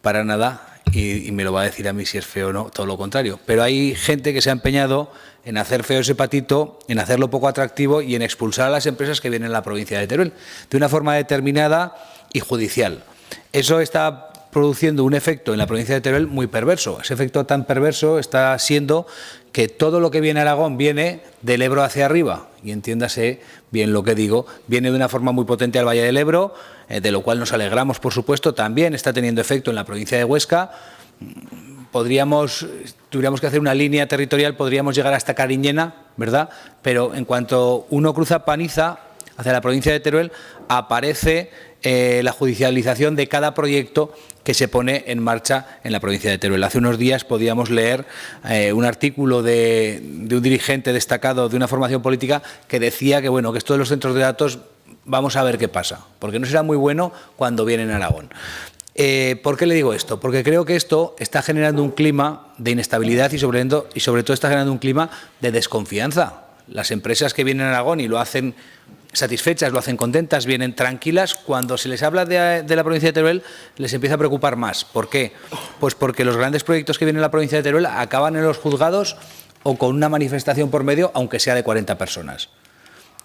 para nada. Y me lo va a decir a mí si es feo o no, todo lo contrario. Pero hay gente que se ha empeñado en hacer feo ese patito, en hacerlo poco atractivo y en expulsar a las empresas que vienen a la provincia de Teruel, de una forma determinada y judicial. Eso está produciendo un efecto en la provincia de Teruel muy perverso. Ese efecto tan perverso está siendo que todo lo que viene a Aragón viene del Ebro hacia arriba, y entiéndase bien lo que digo, viene de una forma muy potente al Valle del Ebro, de lo cual nos alegramos, por supuesto. También está teniendo efecto en la provincia de Huesca. Tuviéramos que hacer una línea territorial, podríamos llegar hasta Cariñena, ¿verdad? Pero en cuanto uno cruza Paniza hacia la provincia de Teruel, aparece la judicialización de cada proyecto que se pone en marcha en la provincia de Teruel. Hace unos días podíamos leer un artículo de un dirigente destacado de una formación política que decía que, bueno, que esto de los centros de datos, vamos a ver qué pasa, porque no será muy bueno cuando vienen a Aragón. ¿Por qué le digo esto? Porque creo que esto está generando un clima de inestabilidad y sobre todo está generando un clima de desconfianza. Las empresas que vienen a Aragón y lo hacen satisfechas, lo hacen contentas, vienen tranquilas. Cuando se les habla de la provincia de Teruel, les empieza a preocupar más. ¿Por qué? Pues porque los grandes proyectos que vienen a la provincia de Teruel acaban en los juzgados o con una manifestación por medio, aunque sea de 40 personas.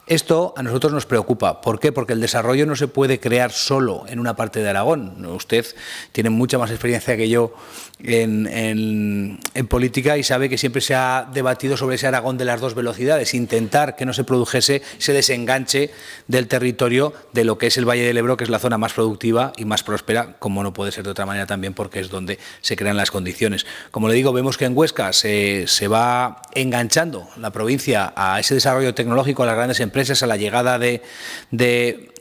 Esto a nosotros nos preocupa. ¿Por qué? Porque el desarrollo no se puede crear solo en una parte de Aragón. Usted tiene mucha más experiencia que yo en política y sabe que siempre se ha debatido sobre ese Aragón de las dos velocidades, intentar que no se produjese ese desenganche del territorio de lo que es el Valle del Ebro, que es la zona más productiva y más próspera, como no puede ser de otra manera también, porque es donde se crean las condiciones. Como le digo, vemos que en Huesca se va enganchando la provincia a ese desarrollo tecnológico, a las grandes empresas, a la llegada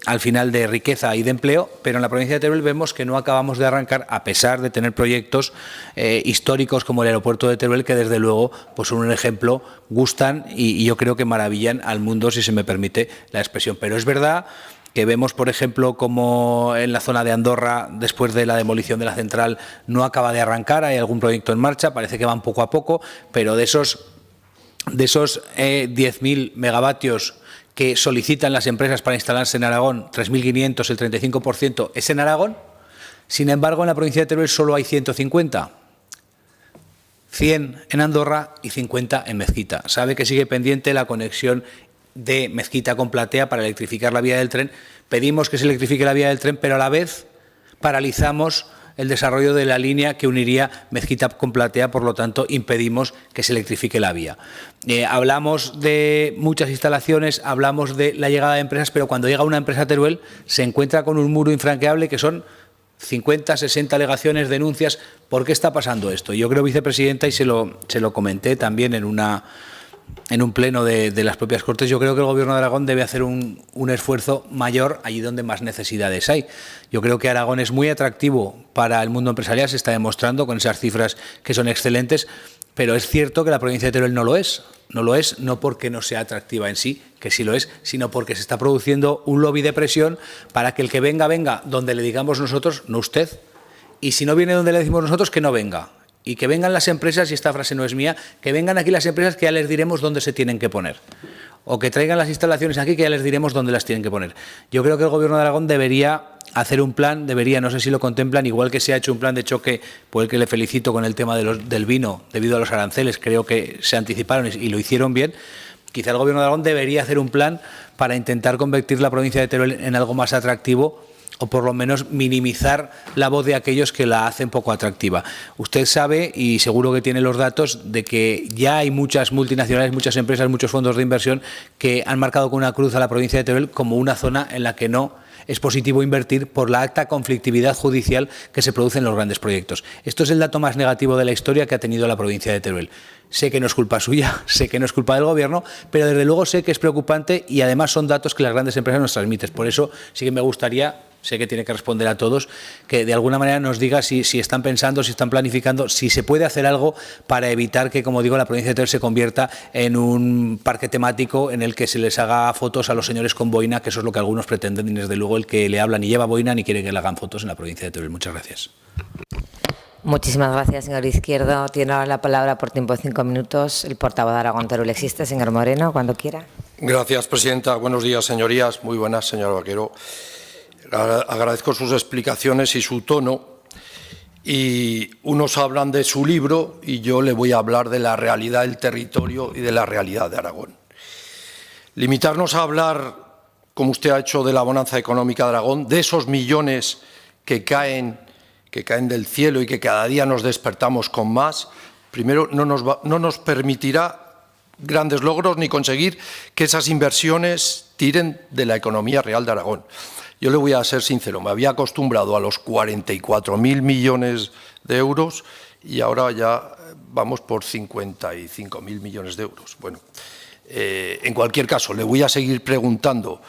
al final de riqueza y de empleo, pero en la provincia de Teruel vemos que no acabamos de arrancar, a pesar de tener proyectos históricos como el aeropuerto de Teruel, que desde luego pues son un ejemplo, gustan y yo creo que maravillan al mundo, si se me permite la expresión. Pero es verdad que vemos, por ejemplo, como en la zona de Andorra, después de la demolición de la central, no acaba de arrancar, hay algún proyecto en marcha, parece que van poco a poco, pero de esos de esos 10.000 megavatios que solicitan las empresas para instalarse en Aragón, 3.500, el 35% es en Aragón. Sin embargo, en la provincia de Teruel solo hay 150. 100 en Andorra y 50 en Mezquita. Sabe que sigue pendiente la conexión de Mezquita con Platea para electrificar la vía del tren. Pedimos que se electrifique la vía del tren, pero a la vez paralizamos el desarrollo de la línea que uniría Mezquita con Platea, por lo tanto impedimos que se electrifique la vía. Hablamos de muchas instalaciones, hablamos de la llegada de empresas, pero cuando llega una empresa a Teruel se encuentra con un muro infranqueable que son 50, 60 alegaciones, denuncias. ¿Por qué está pasando esto? Yo creo, vicepresidenta, y se lo comenté también en un pleno de las propias Cortes, yo creo que el Gobierno de Aragón debe hacer un esfuerzo mayor allí donde más necesidades hay. Yo creo que Aragón es muy atractivo para el mundo empresarial, se está demostrando con esas cifras que son excelentes, pero es cierto que la provincia de Teruel no lo es. No lo es, no porque no sea atractiva en sí, que sí lo es, sino porque se está produciendo un lobby de presión para que el que venga, venga donde le digamos nosotros, no usted, y si no viene donde le decimos nosotros, que no venga. Y que vengan las empresas, y esta frase no es mía, que vengan aquí las empresas que ya les diremos dónde se tienen que poner. O que traigan las instalaciones aquí que ya les diremos dónde las tienen que poner. Yo creo que el Gobierno de Aragón debería hacer un plan, no sé si lo contemplan, igual que se ha hecho un plan de choque, por el que le felicito con el tema del vino, debido a los aranceles, creo que se anticiparon y lo hicieron bien. Quizá el Gobierno de Aragón debería hacer un plan para intentar convertir la provincia de Teruel en algo más atractivo, o por lo menos minimizar la voz de aquellos que la hacen poco atractiva. Usted sabe, y seguro que tiene los datos, de que ya hay muchas multinacionales, muchas empresas, muchos fondos de inversión que han marcado con una cruz a la provincia de Teruel como una zona en la que no es positivo invertir por la alta conflictividad judicial que se produce en los grandes proyectos. Esto es el dato más negativo de la historia que ha tenido la provincia de Teruel. Sé que no es culpa suya, sé que no es culpa del Gobierno, pero desde luego sé que es preocupante y además son datos que las grandes empresas nos transmiten. Por eso sí que me gustaría, sé que tiene que responder a todos, que de alguna manera nos diga si están pensando, si están planificando, si se puede hacer algo para evitar que, como digo, la provincia de Teruel se convierta en un parque temático en el que se les haga fotos a los señores con boina, que eso es lo que algunos pretenden, y desde luego el que le habla ni lleva boina ni quiere que le hagan fotos en la provincia de Teruel. Muchas gracias. Muchísimas gracias, señor Izquierdo. Tiene ahora la palabra por tiempo de 5 minutos el portavoz de Aragón Teruel Existe, señor Moreno, cuando quiera. Gracias, presidenta. Buenos días, señorías. Muy buenas, señor Vaquero. Agradezco sus explicaciones y su tono. Y unos hablan de su libro y yo le voy a hablar de la realidad del territorio y de la realidad de Aragón. Limitarnos a hablar, como usted ha hecho, de la bonanza económica de Aragón, de esos millones que caen del cielo y que cada día nos despertamos con más, primero no nos permitirá grandes logros ni conseguir que esas inversiones tiren de la economía real de Aragón. Yo le voy a ser sincero, me había acostumbrado a los 44.000 millones de euros y ahora ya vamos por 55.000 millones de euros. Bueno, en cualquier caso, le voy a seguir preguntando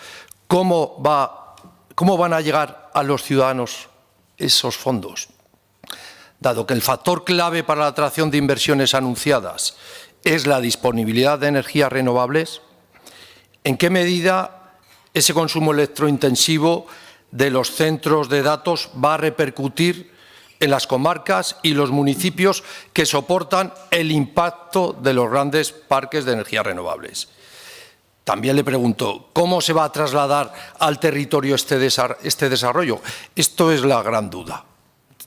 cómo van a llegar a los ciudadanos esos fondos, dado que el factor clave para la atracción de inversiones anunciadas es la disponibilidad de energías renovables. ¿En qué medida ese consumo electrointensivo de los centros de datos va a repercutir en las comarcas y los municipios que soportan el impacto de los grandes parques de energías renovables? También le pregunto, ¿cómo se va a trasladar al territorio este desarrollo? Esto es la gran duda.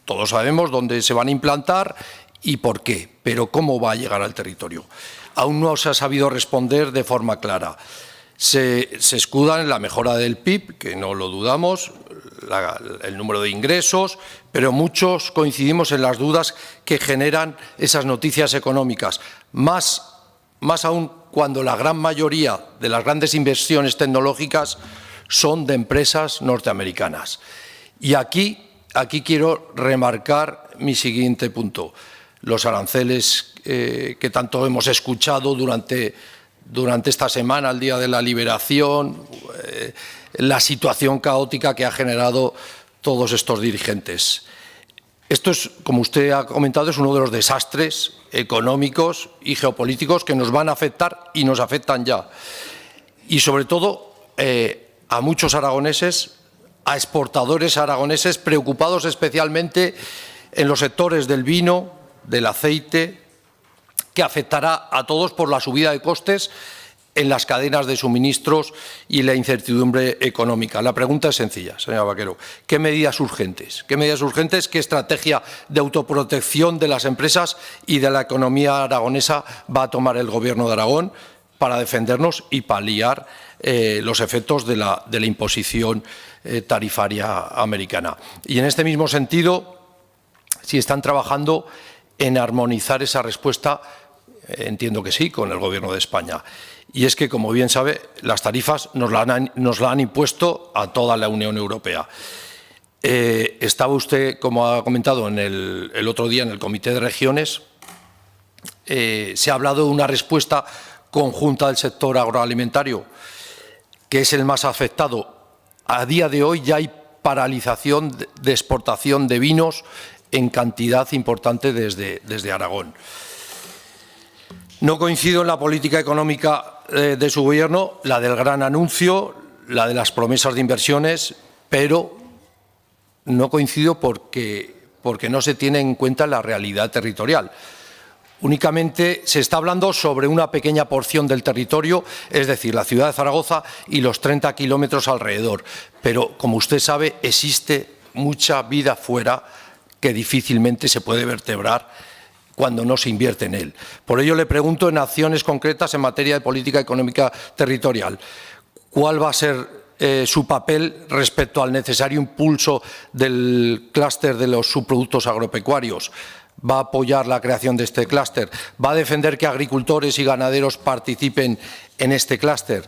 Todos sabemos dónde se van a implantar y por qué, pero ¿cómo va a llegar al territorio? Aún no se ha sabido responder de forma clara. Se escudan en la mejora del PIB, que no lo dudamos, el número de ingresos, pero muchos coincidimos en las dudas que generan esas noticias económicas, más aún cuando la gran mayoría de las grandes inversiones tecnológicas son de empresas norteamericanas. Y aquí quiero remarcar mi siguiente punto. Los aranceles que tanto hemos escuchado durante esta semana, el Día de la Liberación, la situación caótica que ha generado todos estos dirigentes. Esto es, como usted ha comentado, es uno de los desastres económicos y geopolíticos que nos van a afectar y nos afectan ya. Y sobre todo a muchos aragoneses, a exportadores aragoneses preocupados especialmente en los sectores del vino, del aceite que afectará a todos por la subida de costes en las cadenas de suministros y la incertidumbre económica. La pregunta es sencilla, señora Vaquero. ¿Qué medidas urgentes? ¿Qué medidas urgentes? ¿Qué estrategia de autoprotección de las empresas y de la economía aragonesa va a tomar el Gobierno de Aragón para defendernos y paliar los efectos de la imposición tarifaria americana? Y en este mismo sentido, si están trabajando en armonizar esa respuesta, entiendo que sí, con el Gobierno de España. Y es que, como bien sabe, las tarifas nos la han impuesto a toda la Unión Europea. Estaba usted, como ha comentado el otro día en el Comité de Regiones, se ha hablado de una respuesta conjunta del sector agroalimentario, que es el más afectado. A día de hoy ya hay paralización de exportación de vinos en cantidad importante desde Aragón. No coincido en la política económica de su Gobierno, la del gran anuncio, la de las promesas de inversiones, pero no coincido porque no se tiene en cuenta la realidad territorial. Únicamente se está hablando sobre una pequeña porción del territorio, es decir, la ciudad de Zaragoza y los 30 kilómetros alrededor. Pero, como usted sabe, existe mucha vida fuera que difícilmente se puede vertebrar cuando no se invierte en él. Por ello le pregunto en acciones concretas en materia de política económica territorial, ¿cuál va a ser su papel respecto al necesario impulso del clúster de los subproductos agropecuarios? ¿Va a apoyar la creación de este clúster? ¿Va a defender que agricultores y ganaderos participen en este clúster?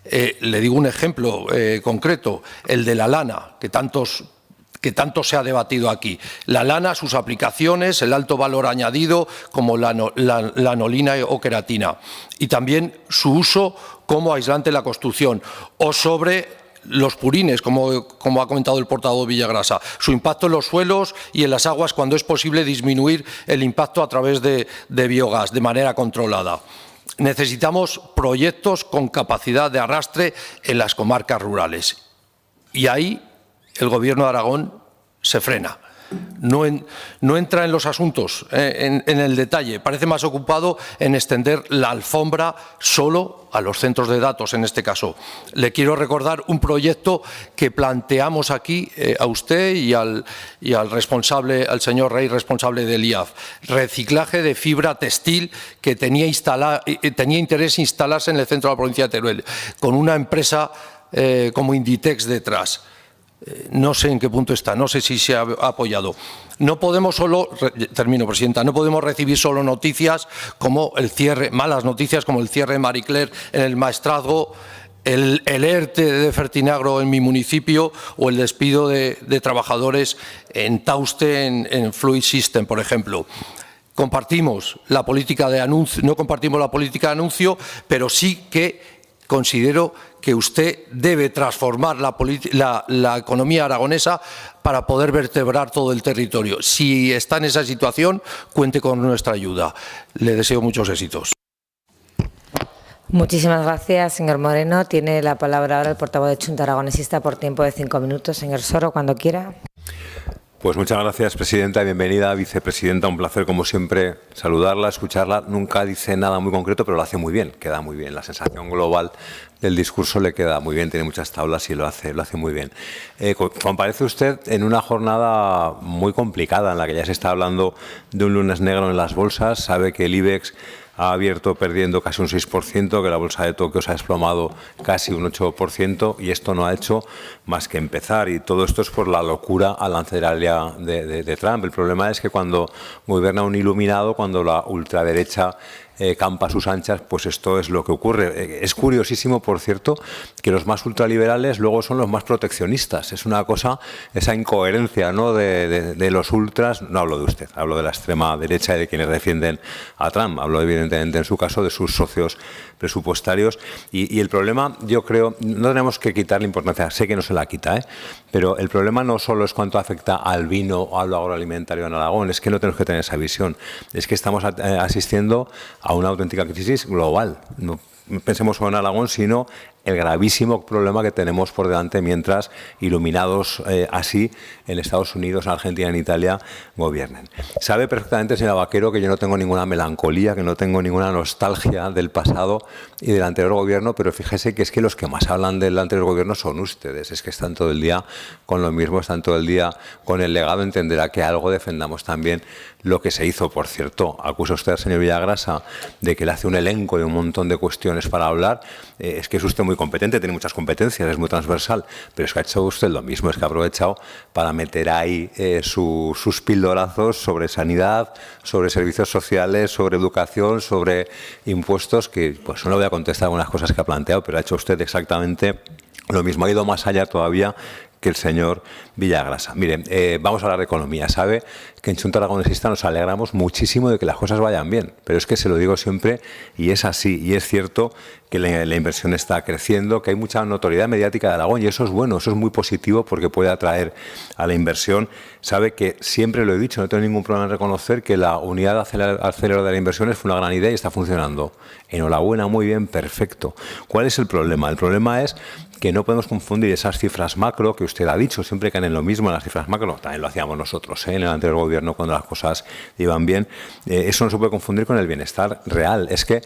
Le digo un ejemplo concreto, el de la lana, que tanto se ha debatido aquí. La lana, sus aplicaciones, el alto valor añadido como la lanolina o queratina, y también su uso como aislante en la construcción, o sobre los purines, como ha comentado el portavoz Villagrasa, su impacto en los suelos y en las aguas cuando es posible disminuir el impacto a través de biogás de manera controlada. Necesitamos proyectos con capacidad de arrastre en las comarcas rurales. Y ahí el Gobierno de Aragón se frena. No entra en los asuntos, en el detalle. Parece más ocupado en extender la alfombra solo a los centros de datos, en este caso. Le quiero recordar un proyecto que planteamos aquí a usted y al responsable, al señor Rey, responsable del IAF. Reciclaje de fibra textil que tenía interés instalarse en el centro de la provincia de Teruel, con una empresa como Inditex detrás. No sé en qué punto está, no sé si se ha apoyado. No podemos termino, Presidenta, no podemos recibir solo noticias como el cierre, malas noticias como el cierre de Marie Claire en el Maestrazgo, el ERTE de Fertinagro en mi municipio o el despido de trabajadores en Tauste, en Fluid System, por ejemplo. Compartimos la política de anuncio, no compartimos la política de anuncio, pero sí que considero que usted debe transformar la economía aragonesa para poder vertebrar todo el territorio. Si está en esa situación, cuente con nuestra ayuda. Le deseo muchos éxitos. Muchísimas gracias, señor Moreno. Tiene la palabra ahora el portavoz de Chunta Aragonesista por tiempo de 5 minutos. Señor Soro, cuando quiera. Pues muchas gracias, Presidenta. Bienvenida, Vicepresidenta. Un placer, como siempre, saludarla, escucharla. Nunca dice nada muy concreto, pero lo hace muy bien, queda muy bien. La sensación global del discurso le queda muy bien, tiene muchas tablas y lo hace muy bien. Comparece usted en una jornada muy complicada en la que ya se está hablando de un lunes negro en las bolsas. Sabe que el IBEX ha abierto perdiendo casi un 6%, que la bolsa de Tokio se ha desplomado casi un 8%, y esto no ha hecho más que empezar. Y todo esto es por la locura arancelaria de Trump. El problema es que cuando gobierna un iluminado, cuando la ultraderecha campa a sus anchas, pues esto es lo que ocurre. Es curiosísimo, por cierto, que los más ultraliberales luego son los más proteccionistas. Es una cosa, esa incoherencia, ¿no?, de los ultras. No hablo de usted, hablo de la extrema derecha y de quienes defienden a Trump. Hablo, evidentemente, en su caso, de sus socios presupuestarios. Y el problema, yo creo, no tenemos que quitarle importancia. Sé que no se la quita, pero el problema no solo es cuánto afecta al vino o a lo agroalimentario en Aragón. Es que no tenemos que tener esa visión. Es que estamos asistiendo a una auténtica crisis global. No pensemos solo en Aragón, sino el gravísimo problema que tenemos por delante mientras, iluminados así, en Estados Unidos, en Argentina, en Italia, gobiernen. Sabe perfectamente, señora Vaquero, que yo no tengo ninguna melancolía, que no tengo ninguna nostalgia del pasado y del anterior gobierno, pero fíjese que es que los que más hablan del anterior gobierno son ustedes. Es que están todo el día con lo mismo, están todo el día con el legado. Entenderá que algo defendamos también lo que se hizo. Por cierto, acusa usted al señor Villagrasa de que le hace un elenco de un montón de cuestiones para hablar. Es que es usted muy competente, tiene muchas competencias, es muy transversal, pero es que ha hecho usted lo mismo, es que ha aprovechado para meter ahí sus pildorazos sobre sanidad, sobre servicios sociales, sobre educación, sobre impuestos, que pues no le voy a contestar algunas cosas que ha planteado, pero ha hecho usted exactamente lo mismo, ha ido más allá todavía que el señor Villagrasa. Mire, vamos a hablar de economía. Sabe que en Xunta Aragonesista nos alegramos muchísimo de que las cosas vayan bien, pero es que se lo digo siempre y es así, y es cierto que la inversión está creciendo, que hay mucha notoriedad mediática de Aragón y eso es bueno, eso es muy positivo porque puede atraer a la inversión. Sabe que siempre lo he dicho, no tengo ningún problema en reconocer que la unidad aceleradora de inversiones fue una gran idea y está funcionando. Enhorabuena, muy bien, perfecto. ¿Cuál es el problema? El problema es que no podemos confundir esas cifras macro que usted ha dicho, siempre caen en lo mismo en las cifras macro, también lo hacíamos nosotros en el anterior gobierno cuando las cosas iban bien, eso no se puede confundir con el bienestar real. Es que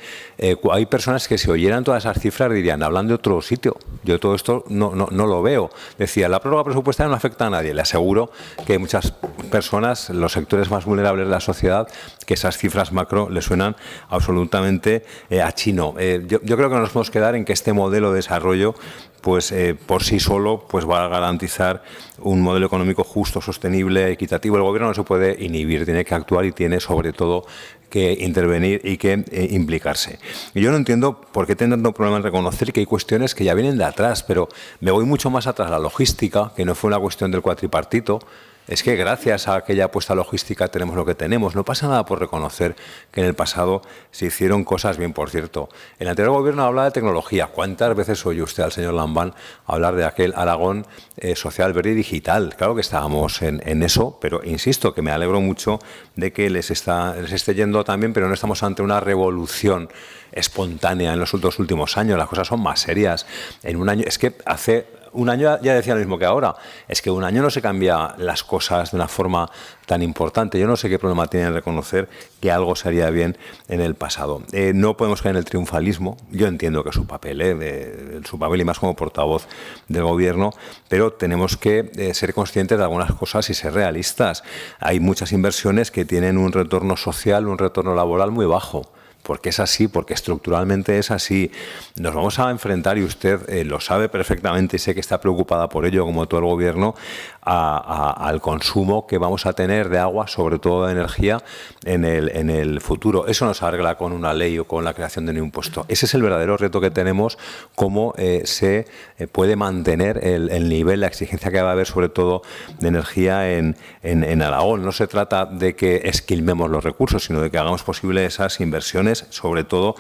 hay personas que si oyeran todas esas cifras dirían, hablan de otro sitio, yo todo esto no lo veo. Decía, la prórroga presupuestaria no afecta a nadie, le aseguro que hay muchas personas, los sectores más vulnerables de la sociedad, que esas cifras macro le suenan absolutamente a chino. Yo creo que no nos podemos quedar en que este modelo de desarrollo pues por sí solo pues va a garantizar un modelo económico justo, sostenible, equitativo. El gobierno no se puede inhibir, tiene que actuar y tiene sobre todo que intervenir y que implicarse. Y yo no entiendo por qué tienen tanto problema en reconocer que hay cuestiones que ya vienen de atrás, pero me voy mucho más atrás. La logística, que no fue una cuestión del cuatripartito, es que gracias a aquella apuesta logística tenemos lo que tenemos. No pasa nada por reconocer que en el pasado se hicieron cosas bien. Por cierto, el anterior gobierno hablaba de tecnología. ¿Cuántas veces oye usted al señor Lambán hablar de aquel Aragón social, verde y digital? Claro que estábamos en eso, pero insisto que me alegro mucho de que les esté yendo también, pero no estamos ante una revolución espontánea en los dos últimos años. Las cosas son más serias. En un año, es que hace un año ya decía lo mismo que ahora. Es que un año no se cambia las cosas de una forma tan importante. Yo no sé qué problema tiene en reconocer que algo se haría bien en el pasado. No podemos caer en el triunfalismo. Yo entiendo que es su papel y más como portavoz del Gobierno, pero tenemos que ser conscientes de algunas cosas y ser realistas. Hay muchas inversiones que tienen un retorno social, un retorno laboral muy bajo. Porque es así, porque estructuralmente es así. Nos vamos a enfrentar, y usted lo sabe perfectamente y sé que está preocupada por ello, como todo el Gobierno, al consumo que vamos a tener de agua, sobre todo de energía, en el futuro. Eso no se arregla con una ley o con la creación de un impuesto. Ese es el verdadero reto que tenemos, cómo se puede mantener el nivel, la exigencia que va a haber, sobre todo de energía en Aragón. No se trata de que esquilmemos los recursos, sino de que hagamos posible esas inversiones, sobre todo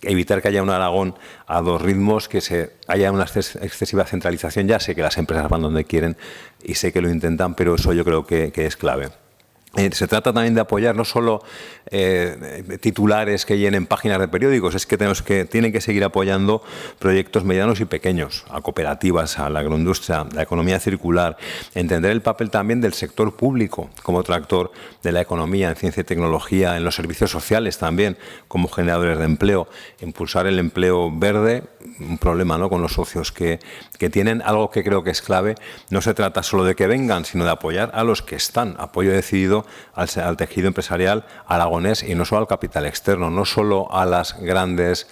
evitar que haya un Aragón a dos ritmos, que haya una excesiva centralización. Ya sé que las empresas van donde quieren y sé que lo intentan, pero eso yo creo que es clave. Se trata también de apoyar no solo titulares que llenen páginas de periódicos, es que tienen que seguir apoyando proyectos medianos y pequeños, a cooperativas, a la agroindustria, la economía circular, entender el papel también del sector público como tractor de la economía en ciencia y tecnología, en los servicios sociales también como generadores de empleo, impulsar el empleo verde, un problema, ¿no?, con los socios que tienen, algo que creo que es clave. No se trata solo de que vengan, sino de apoyar a los que están, apoyo decidido al tejido empresarial aragonés y no solo al capital externo, no solo a las grandes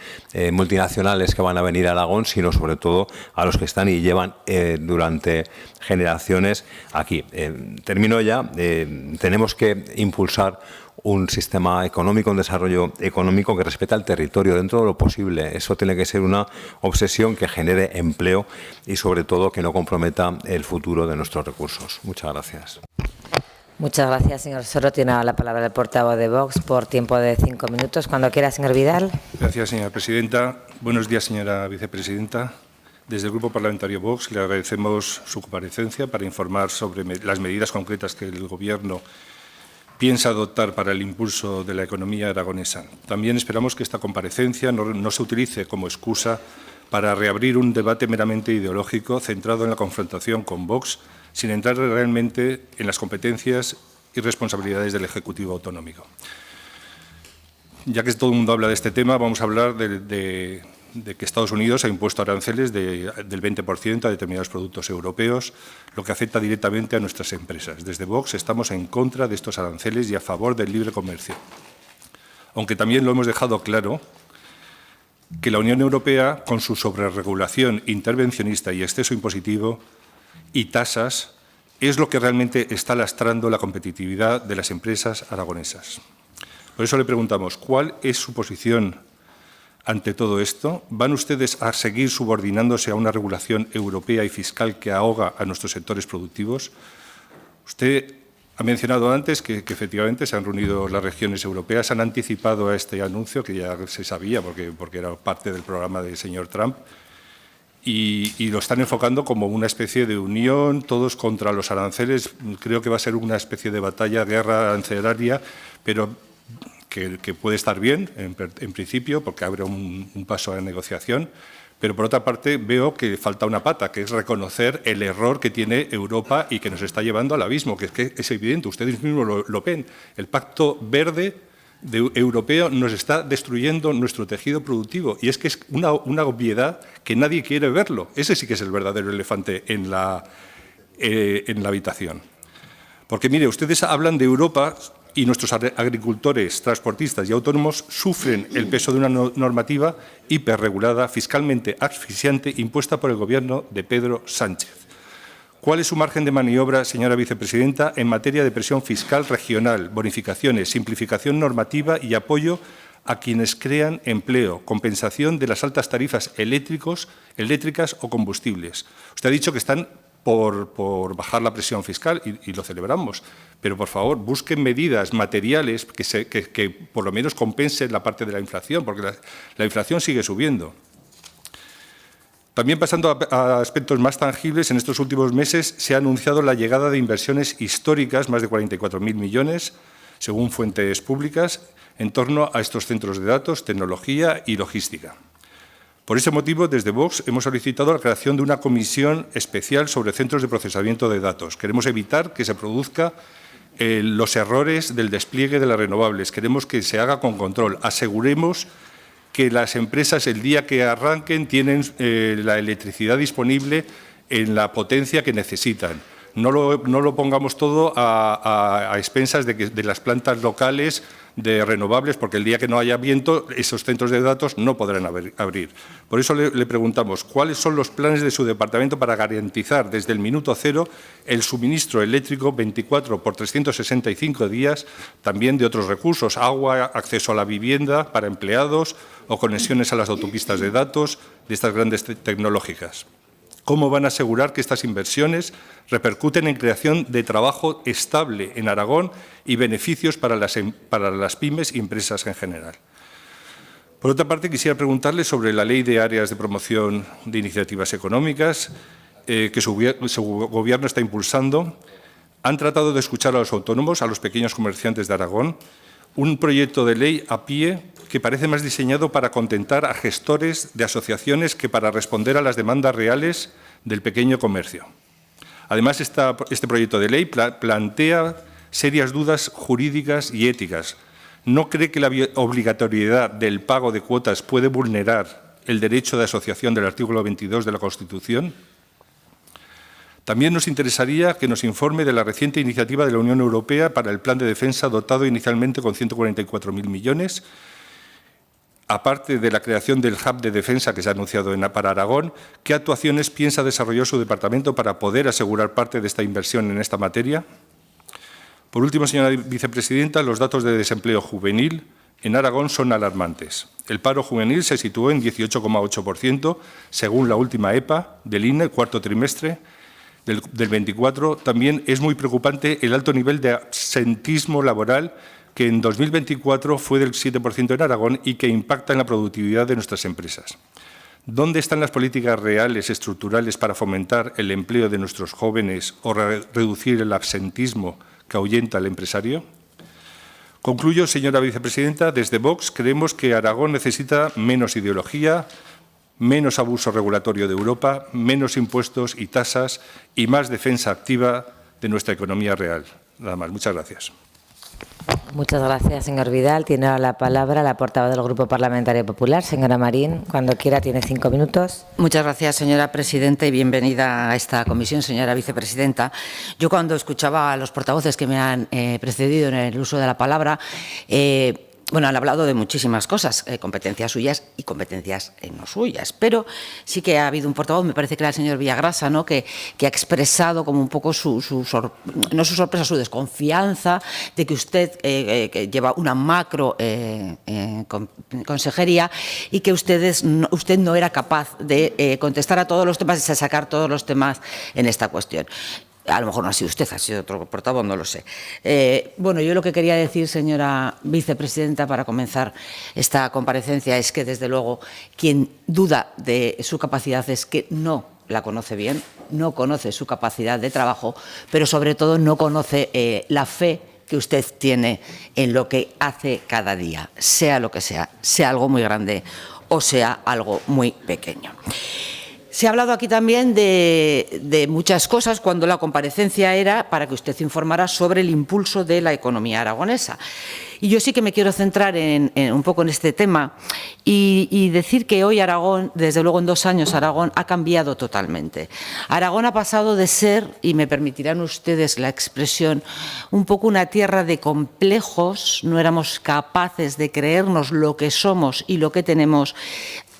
multinacionales que van a venir a Aragón, sino sobre todo a los que están y llevan durante generaciones aquí. Termino ya. Tenemos que impulsar un sistema económico, un desarrollo económico que respete al territorio dentro de lo posible. Eso tiene que ser una obsesión que genere empleo y sobre todo que no comprometa el futuro de nuestros recursos. Muchas gracias. Muchas gracias, señor Soro. Tiene la palabra el portavoz de Vox por tiempo de 5 minutos. Cuando quiera, señor Vidal. Gracias, señora presidenta. Buenos días, señora vicepresidenta. Desde el Grupo Parlamentario Vox le agradecemos su comparecencia para informar sobre las medidas concretas que el Gobierno piensa adoptar para el impulso de la economía aragonesa. También esperamos que esta comparecencia no se utilice como excusa para reabrir un debate meramente ideológico centrado en la confrontación con Vox, sin entrar realmente en las competencias y responsabilidades del Ejecutivo autonómico. Ya que todo el mundo habla de este tema, vamos a hablar de que Estados Unidos ha impuesto aranceles del 20% a determinados productos europeos, lo que afecta directamente a nuestras empresas. Desde Vox estamos en contra de estos aranceles y a favor del libre comercio. Aunque también lo hemos dejado claro que la Unión Europea, con su sobreregulación intervencionista y exceso impositivo y tasas, es lo que realmente está lastrando la competitividad de las empresas aragonesas. Por eso le preguntamos, ¿cuál es su posición ante todo esto? ¿Van ustedes a seguir subordinándose a una regulación europea y fiscal que ahoga a nuestros sectores productivos? Usted ha mencionado antes que efectivamente se han reunido las regiones europeas, han anticipado a este anuncio, que ya se sabía porque era parte del programa del señor Trump, y lo están enfocando como una especie de unión, todos contra los aranceles. Creo que va a ser una especie de batalla, guerra arancelaria, pero que puede estar bien, en principio, porque abre un paso a la negociación, pero por otra parte veo que falta una pata, que es reconocer el error que tiene Europa y que nos está llevando al abismo, que es evidente, ustedes mismos lo ven. El Pacto Verde europeo nos está destruyendo nuestro tejido productivo, y es que es una obviedad que nadie quiere verlo. Ese sí que es el verdadero elefante en la habitación. Porque, mire, ustedes hablan de Europa y nuestros agricultores, transportistas y autónomos sufren el peso de una normativa hiperregulada, fiscalmente asfixiante, impuesta por el Gobierno de Pedro Sánchez. ¿Cuál es su margen de maniobra, señora vicepresidenta, en materia de presión fiscal regional, bonificaciones, simplificación normativa y apoyo a quienes crean empleo, compensación de las altas tarifas eléctricas o combustibles? Usted ha dicho que están por bajar la presión fiscal y lo celebramos, pero por favor busquen medidas materiales que por lo menos compensen la parte de la inflación, porque la inflación sigue subiendo. También, pasando a aspectos más tangibles, en estos últimos meses se ha anunciado la llegada de inversiones históricas, más de 44.000 millones, según fuentes públicas, en torno a estos centros de datos, tecnología y logística. Por ese motivo, desde Vox hemos solicitado la creación de una comisión especial sobre centros de procesamiento de datos. Queremos evitar que se produzcan los errores del despliegue de las renovables. Queremos que se haga con control. Aseguremos que las empresas, el día que arranquen, tienen la electricidad disponible en la potencia que necesitan. No lo pongamos todo a expensas de las plantas locales de renovables, porque el día que no haya viento, esos centros de datos no podrán abrir. Por eso le preguntamos, ¿cuáles son los planes de su departamento para garantizar desde el minuto cero el suministro eléctrico 24 por 365 días, también de otros recursos, agua, acceso a la vivienda para empleados o conexiones a las autopistas de datos de estas grandes tecnológicas? ¿Cómo van a asegurar que estas inversiones repercuten en creación de trabajo estable en Aragón y beneficios para las pymes y empresas en general? Por otra parte, quisiera preguntarle sobre la Ley de Áreas de Promoción de Iniciativas Económicas que su Gobierno está impulsando. ¿Han tratado de escuchar a los autónomos, a los pequeños comerciantes de Aragón? Un proyecto de ley a pie que parece más diseñado para contentar a gestores de asociaciones que para responder a las demandas reales del pequeño comercio. Además, este proyecto de ley plantea serias dudas jurídicas y éticas. ¿No cree que la obligatoriedad del pago de cuotas puede vulnerar el derecho de asociación del artículo 22 de la Constitución? También nos interesaría que nos informe de la reciente iniciativa de la Unión Europea para el Plan de Defensa, dotado inicialmente con 144.000 millones. Aparte de la creación del Hub de Defensa que se ha anunciado para Aragón, ¿qué actuaciones piensa desarrollar su departamento para poder asegurar parte de esta inversión en esta materia? Por último, señora vicepresidenta, los datos de desempleo juvenil en Aragón son alarmantes. El paro juvenil se situó en 18,8%, según la última EPA del INE, el cuarto trimestre del 24. También es muy preocupante el alto nivel de absentismo laboral, que en 2024 fue del 7% en Aragón y que impacta en la productividad de nuestras empresas. ¿Dónde están las políticas reales, estructurales, para fomentar el empleo de nuestros jóvenes o reducir el absentismo que ahuyenta al empresario? Concluyo, señora vicepresidenta, desde Vox creemos que Aragón necesita menos ideología, menos abuso regulatorio de Europa, menos impuestos y tasas y más defensa activa de nuestra economía real. Nada más. Muchas gracias. Muchas gracias, señor Vidal. Tiene ahora la palabra la portavoz del Grupo Parlamentario Popular, señora Marín. Cuando quiera, tiene 5 minutos. Muchas gracias, señora presidenta, y bienvenida a esta comisión, señora vicepresidenta. Yo, cuando escuchaba a los portavoces que me han precedido en el uso de la palabra, bueno, han hablado de muchísimas cosas, competencias suyas y competencias no suyas, pero sí que ha habido un portavoz, me parece que era el señor Villagrasa, ¿no?, que ha expresado como un poco no su sorpresa, su desconfianza de que usted que lleva una macro consejería y que usted no era capaz de contestar a todos los temas y sacar todos los temas en esta cuestión. A lo mejor no ha sido usted, ha sido otro portavoz, no lo sé. Bueno, yo lo que quería decir, señora vicepresidenta, para comenzar esta comparecencia, es que, desde luego, quien duda de su capacidad es que no la conoce bien, no conoce su capacidad de trabajo, pero sobre todo no conoce la fe que usted tiene en lo que hace cada día, sea lo que sea algo muy grande o sea algo muy pequeño. Se ha hablado aquí también de muchas cosas, cuando la comparecencia era para que usted informara sobre el impulso de la economía aragonesa. Y yo sí que me quiero centrar un poco en este tema y decir que hoy Aragón, desde luego en 2 años, Aragón ha cambiado totalmente. Aragón ha pasado de ser, y me permitirán ustedes la expresión, un poco una tierra de complejos. No éramos capaces de creernos lo que somos y lo que tenemos,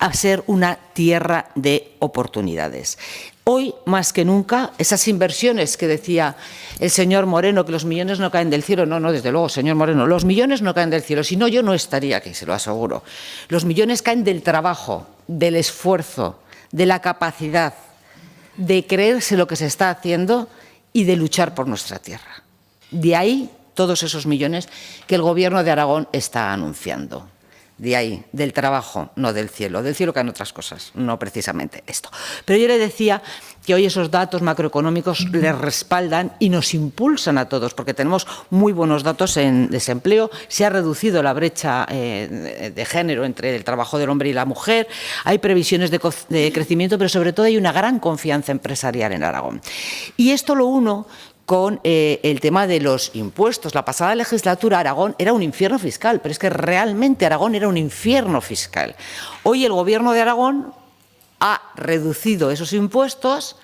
a ser una tierra de oportunidades. Hoy, más que nunca, esas inversiones que decía el señor Moreno, que los millones no caen del cielo. No, desde luego, señor Moreno, los millones no caen del cielo. Si no, yo no estaría aquí, se lo aseguro. Los millones caen del trabajo, del esfuerzo, de la capacidad de creerse lo que se está haciendo y de luchar por nuestra tierra. De ahí todos esos millones que el Gobierno de Aragón está anunciando. De ahí, del trabajo, no del cielo. Del cielo caen otras cosas, no precisamente esto. Pero yo le decía que hoy esos datos macroeconómicos les respaldan y nos impulsan a todos, porque tenemos muy buenos datos en desempleo, se ha reducido la brecha de género entre el trabajo del hombre y la mujer, hay previsiones de crecimiento, pero sobre todo hay una gran confianza empresarial en Aragón. Y esto lo uno con el tema de los impuestos. La pasada legislatura Aragón era un infierno fiscal, pero es que realmente Aragón era un infierno fiscal. Hoy el Gobierno de Aragón ha reducido esos impuestos.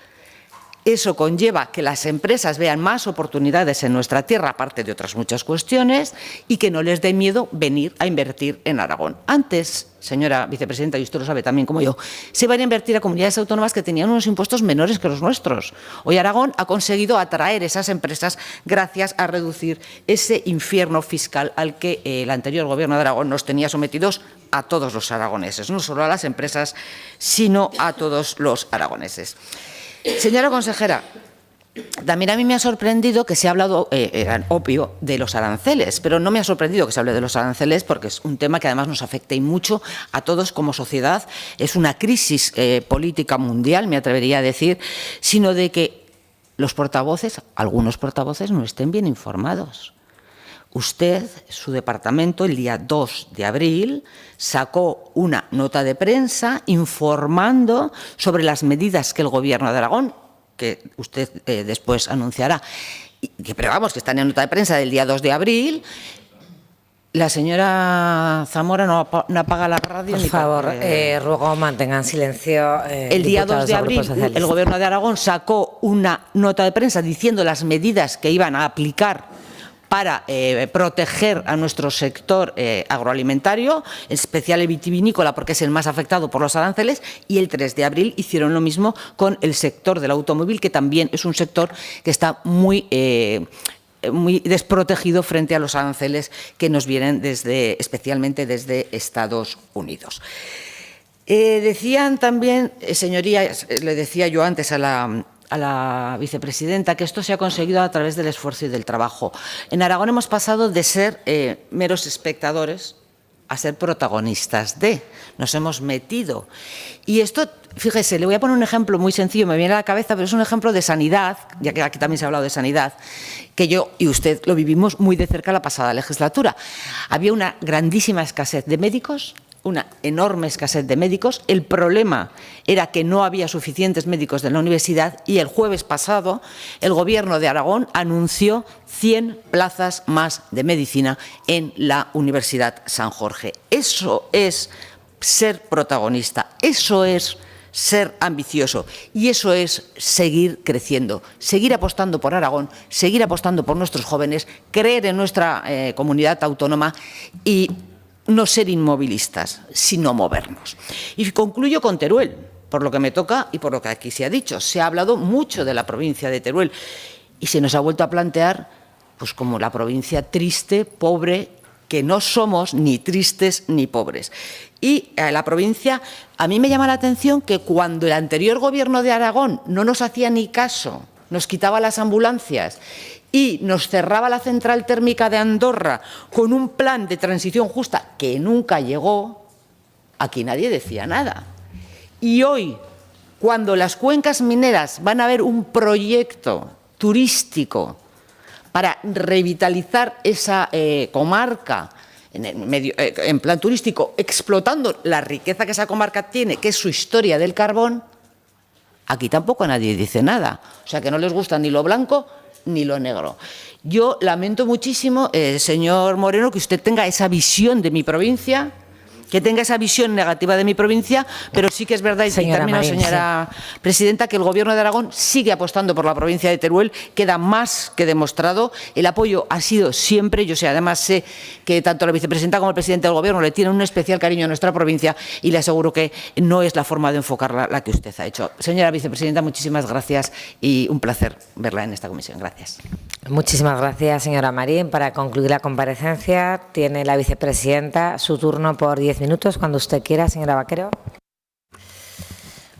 Eso conlleva que las empresas vean más oportunidades en nuestra tierra, aparte de otras muchas cuestiones, y que no les dé miedo venir a invertir en Aragón. Antes, señora vicepresidenta, y usted lo sabe también como yo, se iban a invertir a comunidades autónomas que tenían unos impuestos menores que los nuestros. Hoy Aragón ha conseguido atraer esas empresas gracias a reducir ese infierno fiscal al que el anterior Gobierno de Aragón nos tenía sometidos a todos los aragoneses, no solo a las empresas, sino a todos los aragoneses. Señora consejera, también a mí me ha sorprendido que se ha hablado, era obvio, de los aranceles, pero no me ha sorprendido que se hable de los aranceles porque es un tema que además nos afecta y mucho a todos como sociedad. Es una crisis política mundial, me atrevería a decir, sino de que los portavoces, algunos portavoces, no estén bien informados. Usted, su departamento, el día 2 de abril, sacó una nota de prensa informando sobre las medidas que el Gobierno de Aragón, que usted después anunciará, pero vamos, que está en la nota de prensa del día 2 de abril. La señora Zamora no apaga la radio. Por favor, ruego mantengan silencio. El día 2 de abril, el Gobierno de Aragón sacó una nota de prensa diciendo las medidas que iban a aplicar para proteger a nuestro sector agroalimentario, en especial el vitivinícola, porque es el más afectado por los aranceles, y el 3 de abril hicieron lo mismo con el sector del automóvil, que también es un sector que está muy desprotegido frente a los aranceles que nos vienen especialmente desde Estados Unidos. Decían también, señorías, le decía yo antes a la vicepresidenta, que esto se ha conseguido a través del esfuerzo y del trabajo. En Aragón hemos pasado de ser meros espectadores a ser protagonistas nos hemos metido. Y esto, fíjese, le voy a poner un ejemplo muy sencillo, me viene a la cabeza, pero es un ejemplo de sanidad, ya que aquí también se ha hablado de sanidad, que yo y usted lo vivimos muy de cerca la pasada legislatura. Había una grandísima escasez de médicos una enorme escasez de médicos. El problema era que no había suficientes médicos en la universidad y el jueves pasado el Gobierno de Aragón anunció 100 plazas más de medicina en la Universidad San Jorge. Eso es ser protagonista, eso es ser ambicioso y eso es seguir creciendo, seguir apostando por Aragón, seguir apostando por nuestros jóvenes, creer en nuestra comunidad autónoma y no ser inmovilistas, sino movernos. Y concluyo con Teruel, por lo que me toca y por lo que aquí se ha dicho. Se ha hablado mucho de la provincia de Teruel y se nos ha vuelto a plantear pues como la provincia triste, pobre, que no somos ni tristes ni pobres. Y la provincia, a mí me llama la atención que cuando el anterior Gobierno de Aragón no nos hacía ni caso, nos quitaba las ambulancias y nos cerraba la central térmica de Andorra con un plan de transición justa que nunca llegó, aquí nadie decía nada. Y hoy, cuando las cuencas mineras van a ver un proyecto turístico para revitalizar esa comarca en plan turístico, explotando la riqueza que esa comarca tiene, que es su historia del carbón, aquí tampoco nadie dice nada. O sea, que no les gusta ni lo blanco ni lo negro. Yo lamento muchísimo, señor Moreno, que usted tenga esa visión de mi provincia, que tenga esa visión negativa de mi provincia, pero sí que es verdad, y termino, señora presidenta, que el Gobierno de Aragón sigue apostando por la provincia de Teruel, queda más que demostrado. El apoyo ha sido siempre, yo sé, además sé que tanto la vicepresidenta como el presidente del Gobierno le tienen un especial cariño a nuestra provincia y le aseguro que no es la forma de enfocarla la que usted ha hecho. Señora vicepresidenta, muchísimas gracias y un placer verla en esta comisión. Gracias. Muchísimas gracias, señora Marín. Para concluir la comparecencia, tiene la vicepresidenta su turno por 10 minutos, cuando usted quiera, señora Vaquero.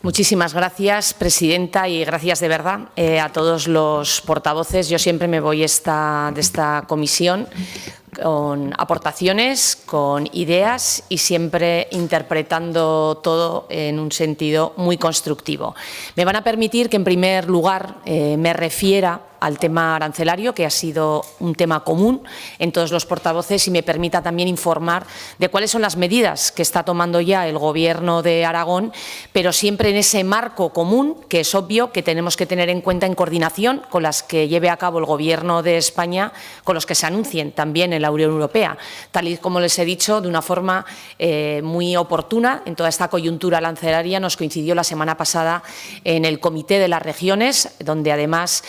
Muchísimas gracias, presidenta, y gracias de verdad a todos los portavoces. Yo siempre me voy de esta comisión con aportaciones, con ideas y siempre interpretando todo en un sentido muy constructivo. Me van a permitir que, en primer lugar, me refiera al tema arancelario, que ha sido un tema común en todos los portavoces, y me permita también informar de cuáles son las medidas que está tomando ya el Gobierno de Aragón, pero siempre en ese marco común, que es obvio que tenemos que tener en cuenta en coordinación con las que lleve a cabo el Gobierno de España, con los que se anuncien también en la Unión Europea. Tal y como les he dicho, de una forma muy oportuna, en toda esta coyuntura arancelaria nos coincidió la semana pasada en el Comité de las Regiones, donde además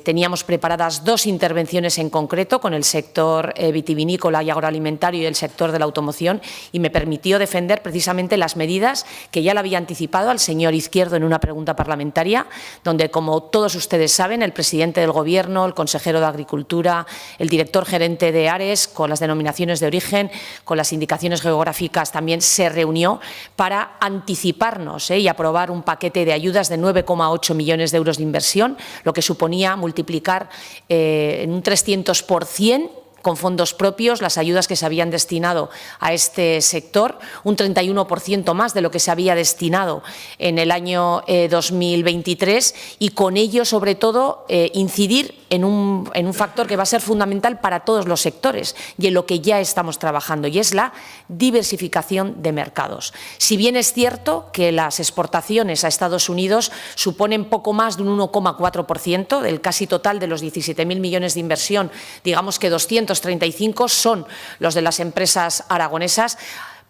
teníamos preparadas 2 intervenciones en concreto con el sector vitivinícola y agroalimentario y el sector de la automoción, y me permitió defender precisamente las medidas que ya le había anticipado al señor Izquierdo en una pregunta parlamentaria, donde, como todos ustedes saben, el presidente del Gobierno, el consejero de Agricultura, el director gerente de ARES, con las denominaciones de origen, con las indicaciones geográficas, también se reunió para anticiparnos y aprobar un paquete de ayudas de 9,8 millones de euros de inversión, lo que suponía multiplicar en un 300% con fondos propios las ayudas que se habían destinado a este sector, un 31% más de lo que se había destinado en el año 2023, y con ello, sobre todo, incidir en un factor que va a ser fundamental para todos los sectores y en lo que ya estamos trabajando, y es la diversificación de mercados. Si bien es cierto que las exportaciones a Estados Unidos suponen poco más de un 1,4% del casi total de los 17.000 millones de inversión, digamos que 235 son los de las empresas aragonesas.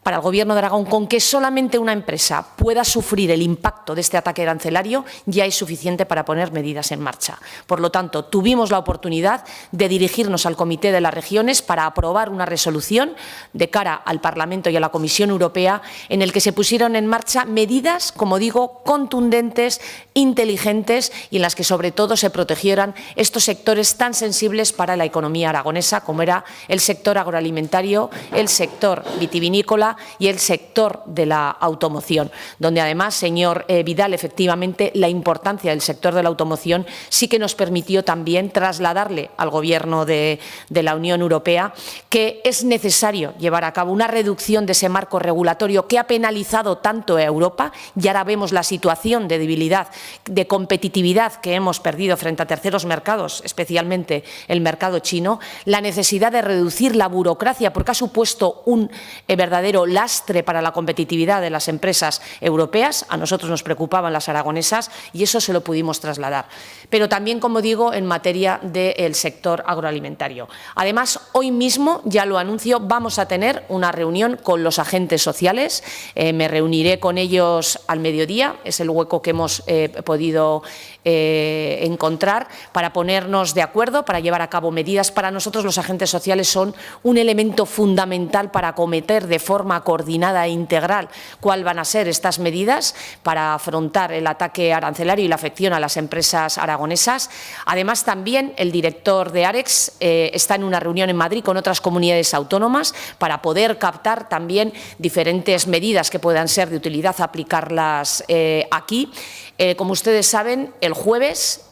Para el Gobierno de Aragón, con que solamente una empresa pueda sufrir el impacto de este ataque arancelario, ya es suficiente para poner medidas en marcha. Por lo tanto, tuvimos la oportunidad de dirigirnos al Comité de las Regiones para aprobar una resolución de cara al Parlamento y a la Comisión Europea, en el que se pusieron en marcha medidas, como digo, contundentes, inteligentes, y en las que sobre todo se protegieran estos sectores tan sensibles para la economía aragonesa, como era el sector agroalimentario, el sector vitivinícola y el sector de la automoción, donde además, señor Vidal, efectivamente la importancia del sector de la automoción sí que nos permitió también trasladarle al Gobierno de la Unión Europea que es necesario llevar a cabo una reducción de ese marco regulatorio que ha penalizado tanto a Europa, y ahora vemos la situación de debilidad, de competitividad que hemos perdido frente a terceros mercados, especialmente el mercado chino, la necesidad de reducir la burocracia, porque ha supuesto un verdadero siendo lastre para la competitividad de las empresas europeas. A nosotros nos preocupaban las aragonesas y eso se lo pudimos trasladar. Pero también, como digo, en materia del sector agroalimentario. Además, hoy mismo, ya lo anuncio, vamos a tener una reunión con los agentes sociales. Me reuniré con ellos al mediodía, es el hueco que hemos podido encontrar para ponernos de acuerdo, para llevar a cabo medidas. Para nosotros los agentes sociales son un elemento fundamental para acometer de forma coordinada e integral cuáles van a ser estas medidas para afrontar el ataque arancelario y la afección a las empresas aragonesas. Además, también el director de AREX está en una reunión en Madrid con otras comunidades autónomas para poder captar también diferentes medidas que puedan ser de utilidad aplicarlas aquí. Como ustedes saben, el jueves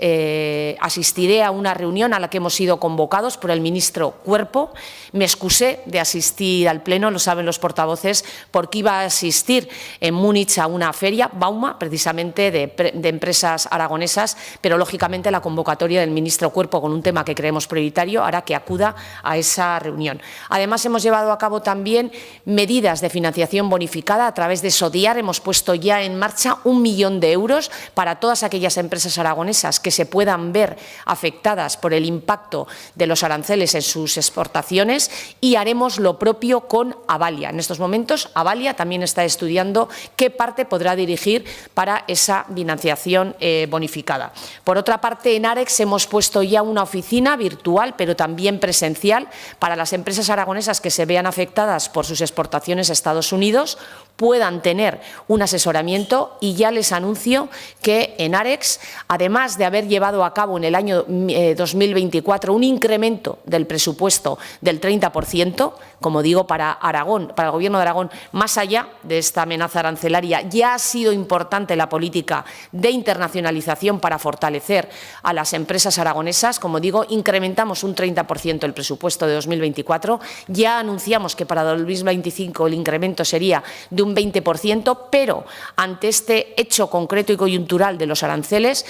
asistiré a una reunión a la que hemos sido convocados por el ministro Cuerpo. Me excusé de asistir al pleno, lo saben los portavoces, porque iba a asistir en Múnich a una feria, Bauma, precisamente de empresas aragonesas, pero lógicamente la convocatoria del ministro Cuerpo con un tema que creemos prioritario hará que acuda a esa reunión. Además, hemos llevado a cabo también medidas de financiación bonificada a través de SODIAR. Hemos puesto ya en marcha 1 millón de euros para todas aquellas empresas aragonesas que se puedan ver afectadas por el impacto de los aranceles en sus exportaciones, y haremos lo propio con Avalia. En estos momentos, Avalia también está estudiando qué parte podrá dirigir para esa financiación bonificada. Por otra parte, en AREX hemos puesto ya una oficina virtual, pero también presencial, para las empresas aragonesas que se vean afectadas por sus exportaciones a Estados Unidos, puedan tener un asesoramiento, y ya les anuncio que en AREX, además de haber llevado a cabo en el año 2024 un incremento del presupuesto del 30%, como digo, para Aragón, para el Gobierno de Aragón, más allá de esta amenaza arancelaria, ya ha sido importante la política de internacionalización para fortalecer a las empresas aragonesas. Como digo, incrementamos un 30% el presupuesto de 2024. Ya anunciamos que para 2025 el incremento sería de un 20%, pero ante este hecho concreto y coyuntural de los aranceles,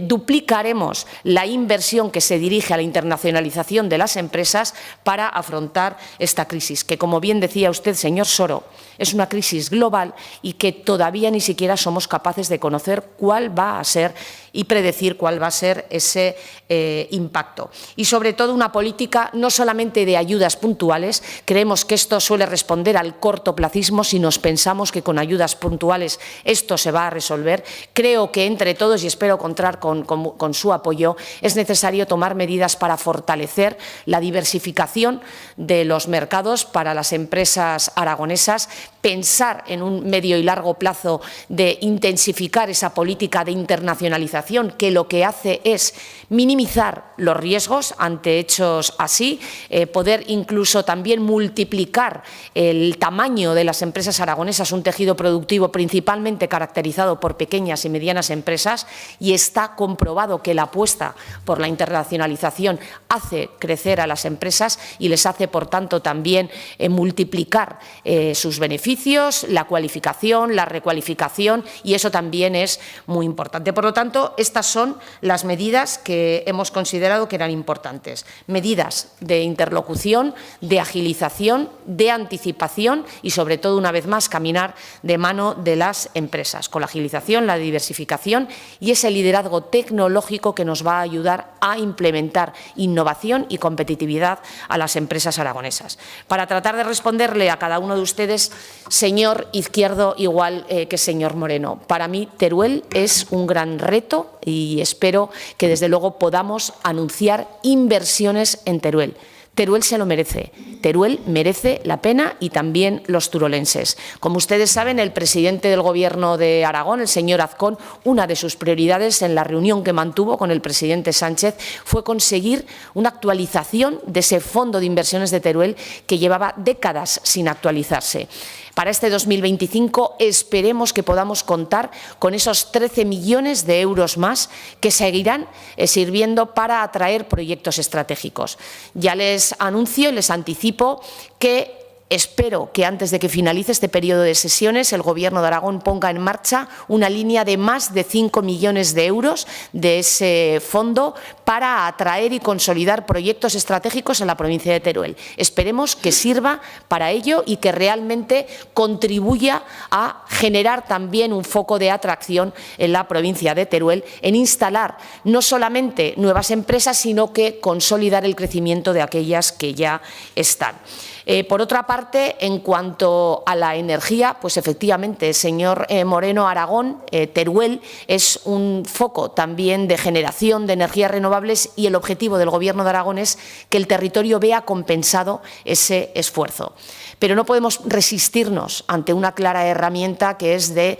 duplicaremos la inversión que se dirige a la internacionalización de las empresas para afrontar esta crisis, que, como bien decía usted, señor Soro, es una crisis global y que todavía ni siquiera somos capaces de conocer cuál va a ser y predecir cuál va a ser ese impacto. Y, sobre todo, una política no solamente de ayudas puntuales. Creemos que esto suele responder al cortoplacismo si nos pensamos que con ayudas puntuales esto se va a resolver. Creo que entre todos, y espero contar con su apoyo, es necesario tomar medidas para fortalecer la diversificación de los mercados para las empresas aragonesas, pensar en un medio y largo plazo de intensificar esa política de internacionalización, que lo que hace es minimizar los riesgos ante hechos así, poder incluso también multiplicar el tamaño de las empresas aragonesas, un tejido productivo principalmente caracterizado por pequeñas y medianas empresas, y está comprobado que la apuesta por la internacionalización hace crecer a las empresas y les hace, por tanto, también multiplicar sus beneficios, la cualificación, la recualificación, y eso también es muy importante. Por lo tanto, estas son las medidas que hemos considerado que eran importantes. Medidas de interlocución, de agilización, de anticipación y, sobre todo, una vez más, caminar de mano de las empresas, con la agilización, la diversificación y ese liderazgo tecnológico que nos va a ayudar a implementar innovación y competitividad a las empresas aragonesas. Para tratar de responderle a cada uno de ustedes, señor Izquierdo, igual que señor Moreno, para mí Teruel es un gran reto y espero que, desde luego, podamos anunciar inversiones en Teruel. Teruel se lo merece. Teruel merece la pena, y también los turolenses. Como ustedes saben, el presidente del Gobierno de Aragón, el señor Azcón, una de sus prioridades en la reunión que mantuvo con el presidente Sánchez fue conseguir una actualización de ese fondo de inversiones de Teruel que llevaba décadas sin actualizarse. Para este 2025 esperemos que podamos contar con esos 13 millones de euros más que seguirán sirviendo para atraer proyectos estratégicos. Ya les anuncio, les anticipo que Espero que antes de que finalice este periodo de sesiones el Gobierno de Aragón ponga en marcha una línea de más de 5 millones de euros de ese fondo para atraer y consolidar proyectos estratégicos en la provincia de Teruel. Esperemos que sirva para ello y que realmente contribuya a generar también un foco de atracción en la provincia de Teruel, en instalar no solamente nuevas empresas, sino que consolidar el crecimiento de aquellas que ya están. Por otra parte, en cuanto a la energía, pues efectivamente, señor Moreno, Aragón, Teruel es un foco también de generación de energías renovables y el objetivo del Gobierno de Aragón es que el territorio vea compensado ese esfuerzo. Pero no podemos resistirnos ante una clara herramienta que es de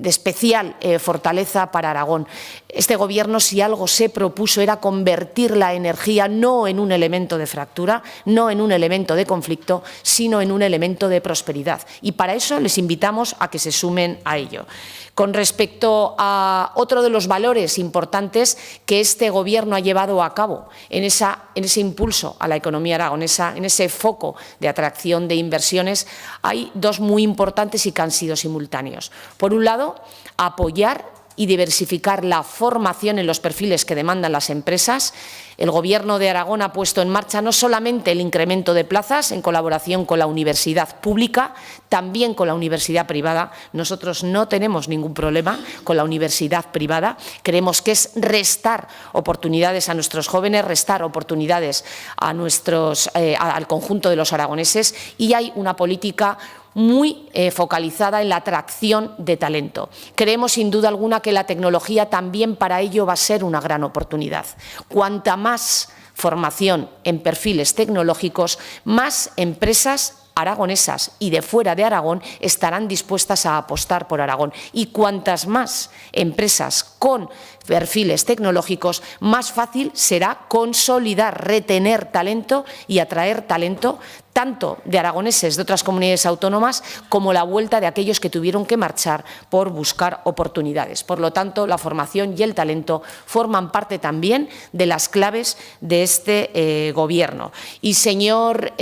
especial fortaleza para Aragón. Este Gobierno, si algo se propuso, era convertir la energía no en un elemento de fractura, no en un elemento de conflicto, sino en un elemento de prosperidad. Y para eso les invitamos a que se sumen a ello. Con respecto a otro de los valores importantes que este Gobierno ha llevado a cabo en ese impulso a la economía aragonesa, en ese foco de atracción de inversiones, hay dos muy importantes y que han sido simultáneos. Por un lado, apoyar y diversificar la formación en los perfiles que demandan las empresas. El Gobierno de Aragón ha puesto en marcha no solamente el incremento de plazas en colaboración con la universidad pública, también con la universidad privada. Nosotros no tenemos ningún problema con la universidad privada. Creemos que es restar oportunidades a nuestros jóvenes, restar oportunidades a al conjunto de los aragoneses, y hay una política muy focalizada en la atracción de talento. Creemos sin duda alguna que la tecnología también para ello va a ser una gran oportunidad. Cuanta más formación en perfiles tecnológicos, más empresas aragonesas y de fuera de Aragón estarán dispuestas a apostar por Aragón. Y cuantas más empresas con perfiles tecnológicos, más fácil será consolidar, retener talento y atraer talento, tanto de aragoneses de otras comunidades autónomas como la vuelta de aquellos que tuvieron que marchar por buscar oportunidades. Por lo tanto, la formación y el talento forman parte también de las claves de este Gobierno. Y, señor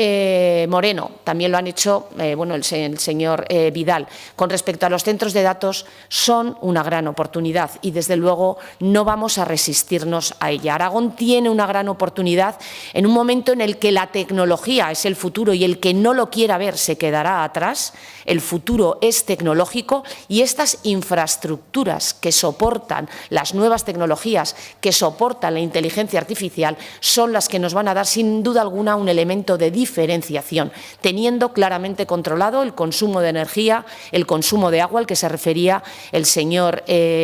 Moreno, también lo han hecho el señor Vidal, con respecto a los centros de datos, son una gran oportunidad y, desde luego, no vamos a resistirnos a ella. Aragón tiene una gran oportunidad en un momento en el que la tecnología es el futuro y el que no lo quiera ver se quedará atrás. El futuro es tecnológico y estas infraestructuras que soportan las nuevas tecnologías, que soportan la inteligencia artificial, son las que nos van a dar sin duda alguna un elemento de diferenciación, teniendo claramente controlado el consumo de energía, el consumo de agua al que se refería el señor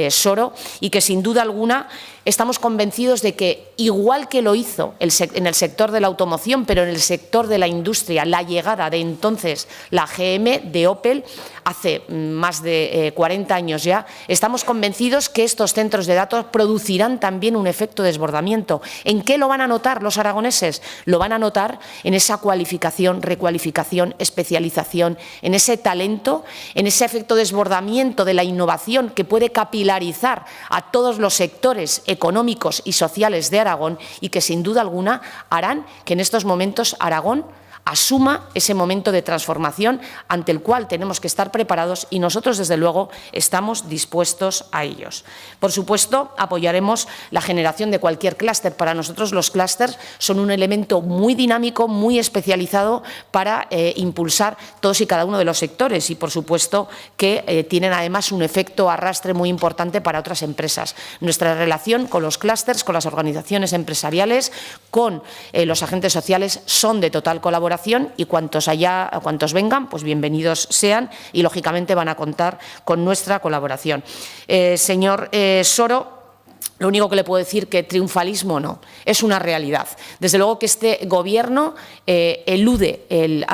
Soro, y que sin duda alguna estamos convencidos de que, igual que lo hizo en el sector de la automoción, pero en el sector de la industria, la llegada de entonces la GM, de Opel, hace más de 40 años ya, estamos convencidos que estos centros de datos producirán también un efecto de desbordamiento. ¿En qué lo van a notar los aragoneses? Lo van a notar en esa cualificación, recualificación, especialización, en ese talento, en ese efecto de desbordamiento de la innovación que puede capilarizar a todos los sectores económicos y sociales de Aragón, y que sin duda alguna harán que en estos momentos Aragón asuma ese momento de transformación ante el cual tenemos que estar preparados, y nosotros, desde luego, estamos dispuestos a ellos. Por supuesto, apoyaremos la generación de cualquier clúster. Para nosotros los clústeres son un elemento muy dinámico, muy especializado para impulsar todos y cada uno de los sectores, y por supuesto que tienen además un efecto arrastre muy importante para otras empresas. Nuestra relación con los clústeres, con las organizaciones empresariales, con los agentes sociales son de total colaboración, y cuantos vengan, pues bienvenidos sean, y lógicamente van a contar con nuestra colaboración. Señor Soro, lo único que le puedo decir que triunfalismo no, es una realidad. Desde luego que este Gobierno elude el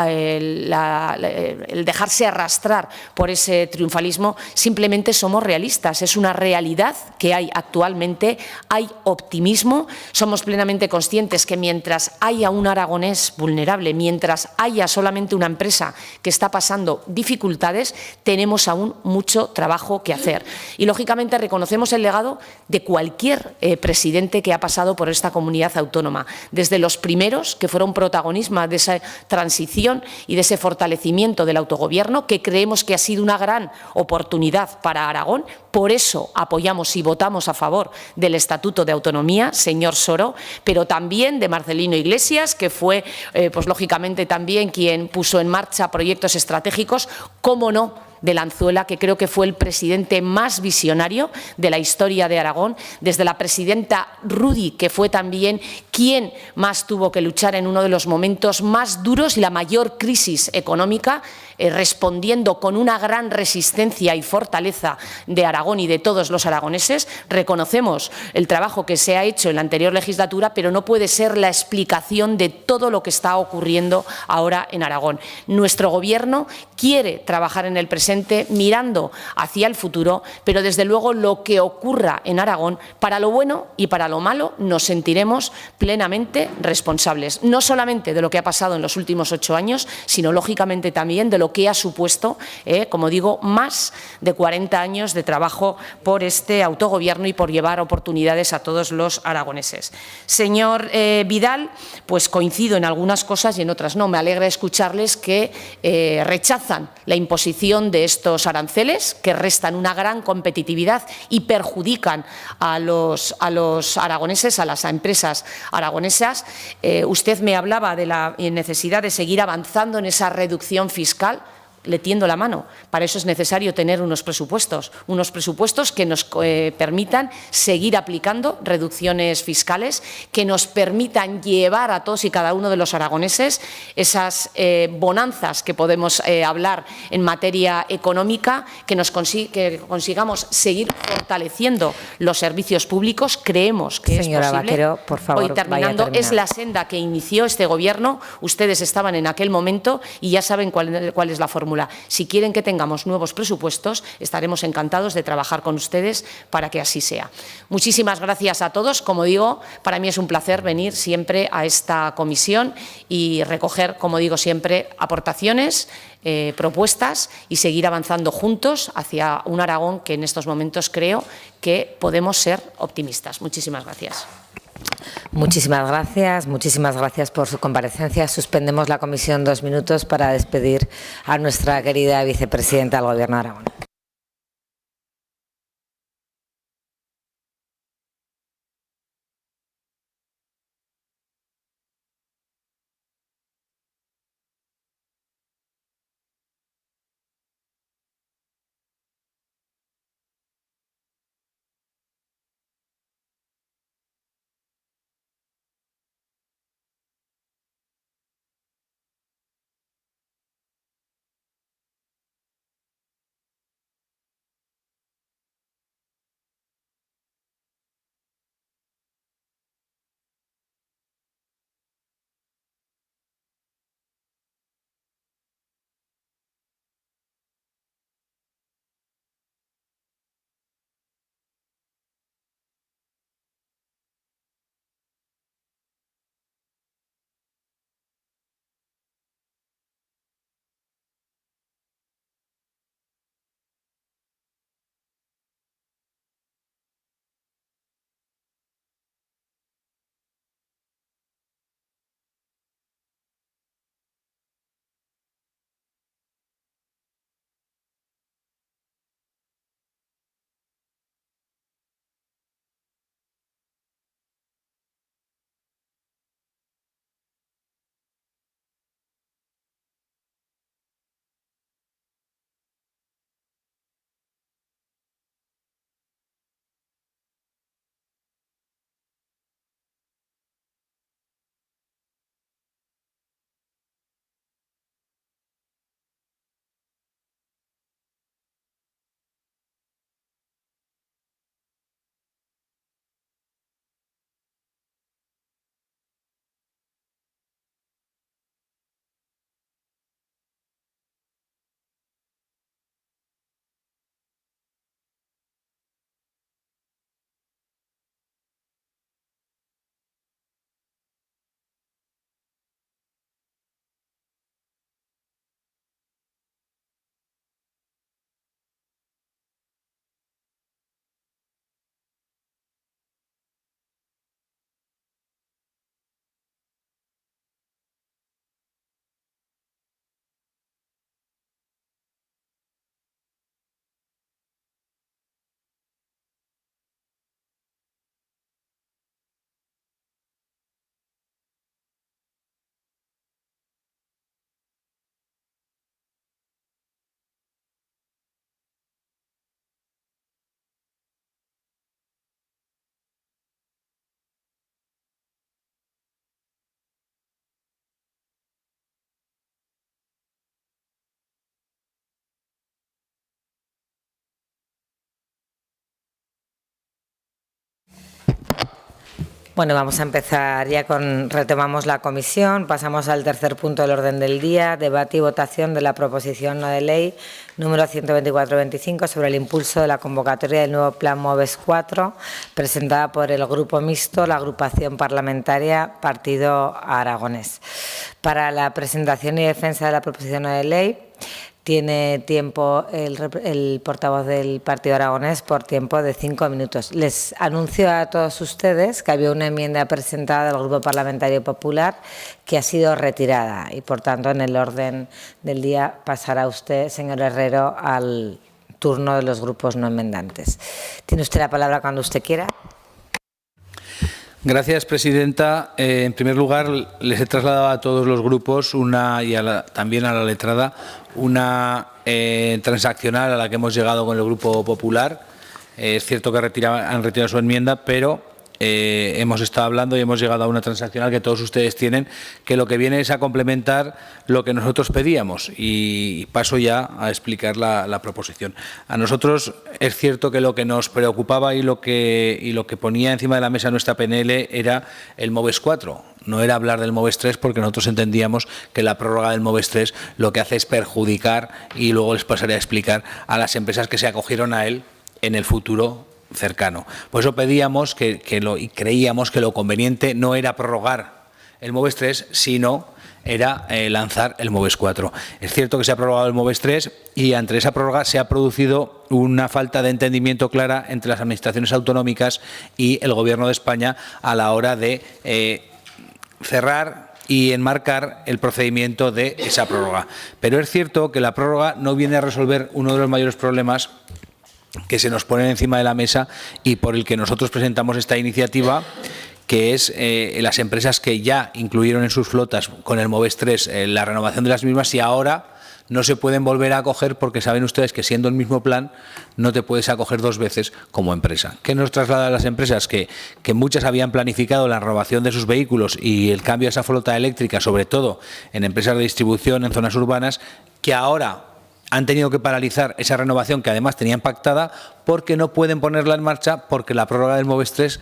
dejarse arrastrar por ese triunfalismo. Simplemente somos realistas, es una realidad que hay actualmente, hay optimismo, somos plenamente conscientes que mientras haya un aragonés vulnerable, mientras haya solamente una empresa que está pasando dificultades, tenemos aún mucho trabajo que hacer. Y lógicamente reconocemos el legado de cualquier cualquier presidente que ha pasado por esta comunidad autónoma, desde los primeros que fueron protagonistas de esa transición y de ese fortalecimiento del autogobierno, que creemos que ha sido una gran oportunidad para Aragón. Por eso apoyamos y votamos a favor del Estatuto de Autonomía, señor Soro, pero también de Marcelino Iglesias, que fue, pues lógicamente, también quien puso en marcha proyectos estratégicos, cómo no, de Lanzuela, que creo que fue el presidente más visionario de la historia de Aragón, desde la presidenta Rudy, que fue también quien más tuvo que luchar en uno de los momentos más duros y la mayor crisis económica, respondiendo con una gran resistencia y fortaleza de Aragón y de todos los aragoneses. Reconocemos el trabajo que se ha hecho en la anterior legislatura, pero no puede ser la explicación de todo lo que está ocurriendo ahora en Aragón. Nuestro Gobierno quiere trabajar en el presente mirando hacia el futuro, pero desde luego lo que ocurra en Aragón, para lo bueno y para lo malo, nos sentiremos plenamente responsables, no solamente de lo que ha pasado en los últimos 8 años, sino lógicamente también de lo que ha supuesto, como digo, más de 40 años de trabajo por este autogobierno y por llevar oportunidades a todos los aragoneses. Señor Vidal, pues coincido en algunas cosas y en otras no. Me alegra escucharles que rechazan la imposición de estos aranceles, que restan una gran competitividad y perjudican a los aragoneses, a las empresas aragonesas. Usted me hablaba de la necesidad de seguir avanzando en esa reducción fiscal. Le tiendo la mano. Para eso es necesario tener unos presupuestos que nos permitan seguir aplicando reducciones fiscales, que nos permitan llevar a todos y cada uno de los aragoneses esas bonanzas que podemos hablar en materia económica, que consigamos seguir fortaleciendo los servicios públicos. Creemos que Señora es posible. Vaquero, por favor, Voy terminando. vaya a terminar. Es la senda que inició este Gobierno. Ustedes estaban en aquel momento y ya saben cuál es la fórmula. Si quieren que tengamos nuevos presupuestos, estaremos encantados de trabajar con ustedes para que así sea. Muchísimas gracias a todos. Como digo, para mí es un placer venir siempre a esta comisión y recoger, como digo siempre, aportaciones, propuestas y seguir avanzando juntos hacia un Aragón que en estos momentos creo que podemos ser optimistas. Muchísimas gracias. Muchísimas gracias por su comparecencia. Suspendemos la comisión 2 minutos para despedir a nuestra querida vicepresidenta del Gobierno de Aragón. Bueno, vamos a empezar ya retomamos la comisión, pasamos al tercer punto del orden del día, debate y votación de la proposición no de ley número 124-25 sobre el impulso de la convocatoria del nuevo Plan MOVES 4, presentada por el Grupo Mixto, la agrupación parlamentaria Partido Aragonés. Para la presentación y defensa de la proposición no de ley, tiene tiempo el portavoz del Partido Aragonés por tiempo de 5 minutos. Les anuncio a todos ustedes que había una enmienda presentada del Grupo Parlamentario Popular que ha sido retirada y, por tanto, en el orden del día pasará usted, señor Herrero, al turno de los grupos no enmendantes. Tiene usted la palabra cuando usted quiera. Gracias, presidenta. En primer lugar, les he trasladado a todos los grupos también a la letrada una transaccional a la que hemos llegado con el Grupo Popular. Es cierto que han retirado su enmienda, pero hemos estado hablando y hemos llegado a una transaccional que todos ustedes tienen, que lo que viene es a complementar lo que nosotros pedíamos, y paso ya a explicar la proposición. A nosotros es cierto que lo que nos preocupaba y lo que ponía encima de la mesa nuestra PNL era el MOVES 4. No era hablar del MOVES 3, porque nosotros entendíamos que la prórroga del MOVES 3 lo que hace es perjudicar, y luego les pasaré a explicar, a las empresas que se acogieron a él en el futuro cercano. Por eso pedíamos y creíamos que lo conveniente no era prorrogar el MOVES 3, sino era lanzar el MOVES 4. Es cierto que se ha prorrogado el MOVES 3 y ante esa prórroga se ha producido una falta de entendimiento clara entre las administraciones autonómicas y el Gobierno de España a la hora de cerrar y enmarcar el procedimiento de esa prórroga. Pero es cierto que la prórroga no viene a resolver uno de los mayores problemas que se nos ponen encima de la mesa y por el que nosotros presentamos esta iniciativa, que es las empresas que ya incluyeron en sus flotas con el MOVES 3 la renovación de las mismas, y ahora no se pueden volver a acoger, porque saben ustedes que siendo el mismo plan no te puedes acoger dos veces como empresa. ¿Qué nos traslada a las empresas? Que muchas habían planificado la renovación de sus vehículos y el cambio a esa flota eléctrica, sobre todo en empresas de distribución en zonas urbanas, que ahora han tenido que paralizar esa renovación que además tenían pactada, porque no pueden ponerla en marcha, porque la prórroga del MOVES 3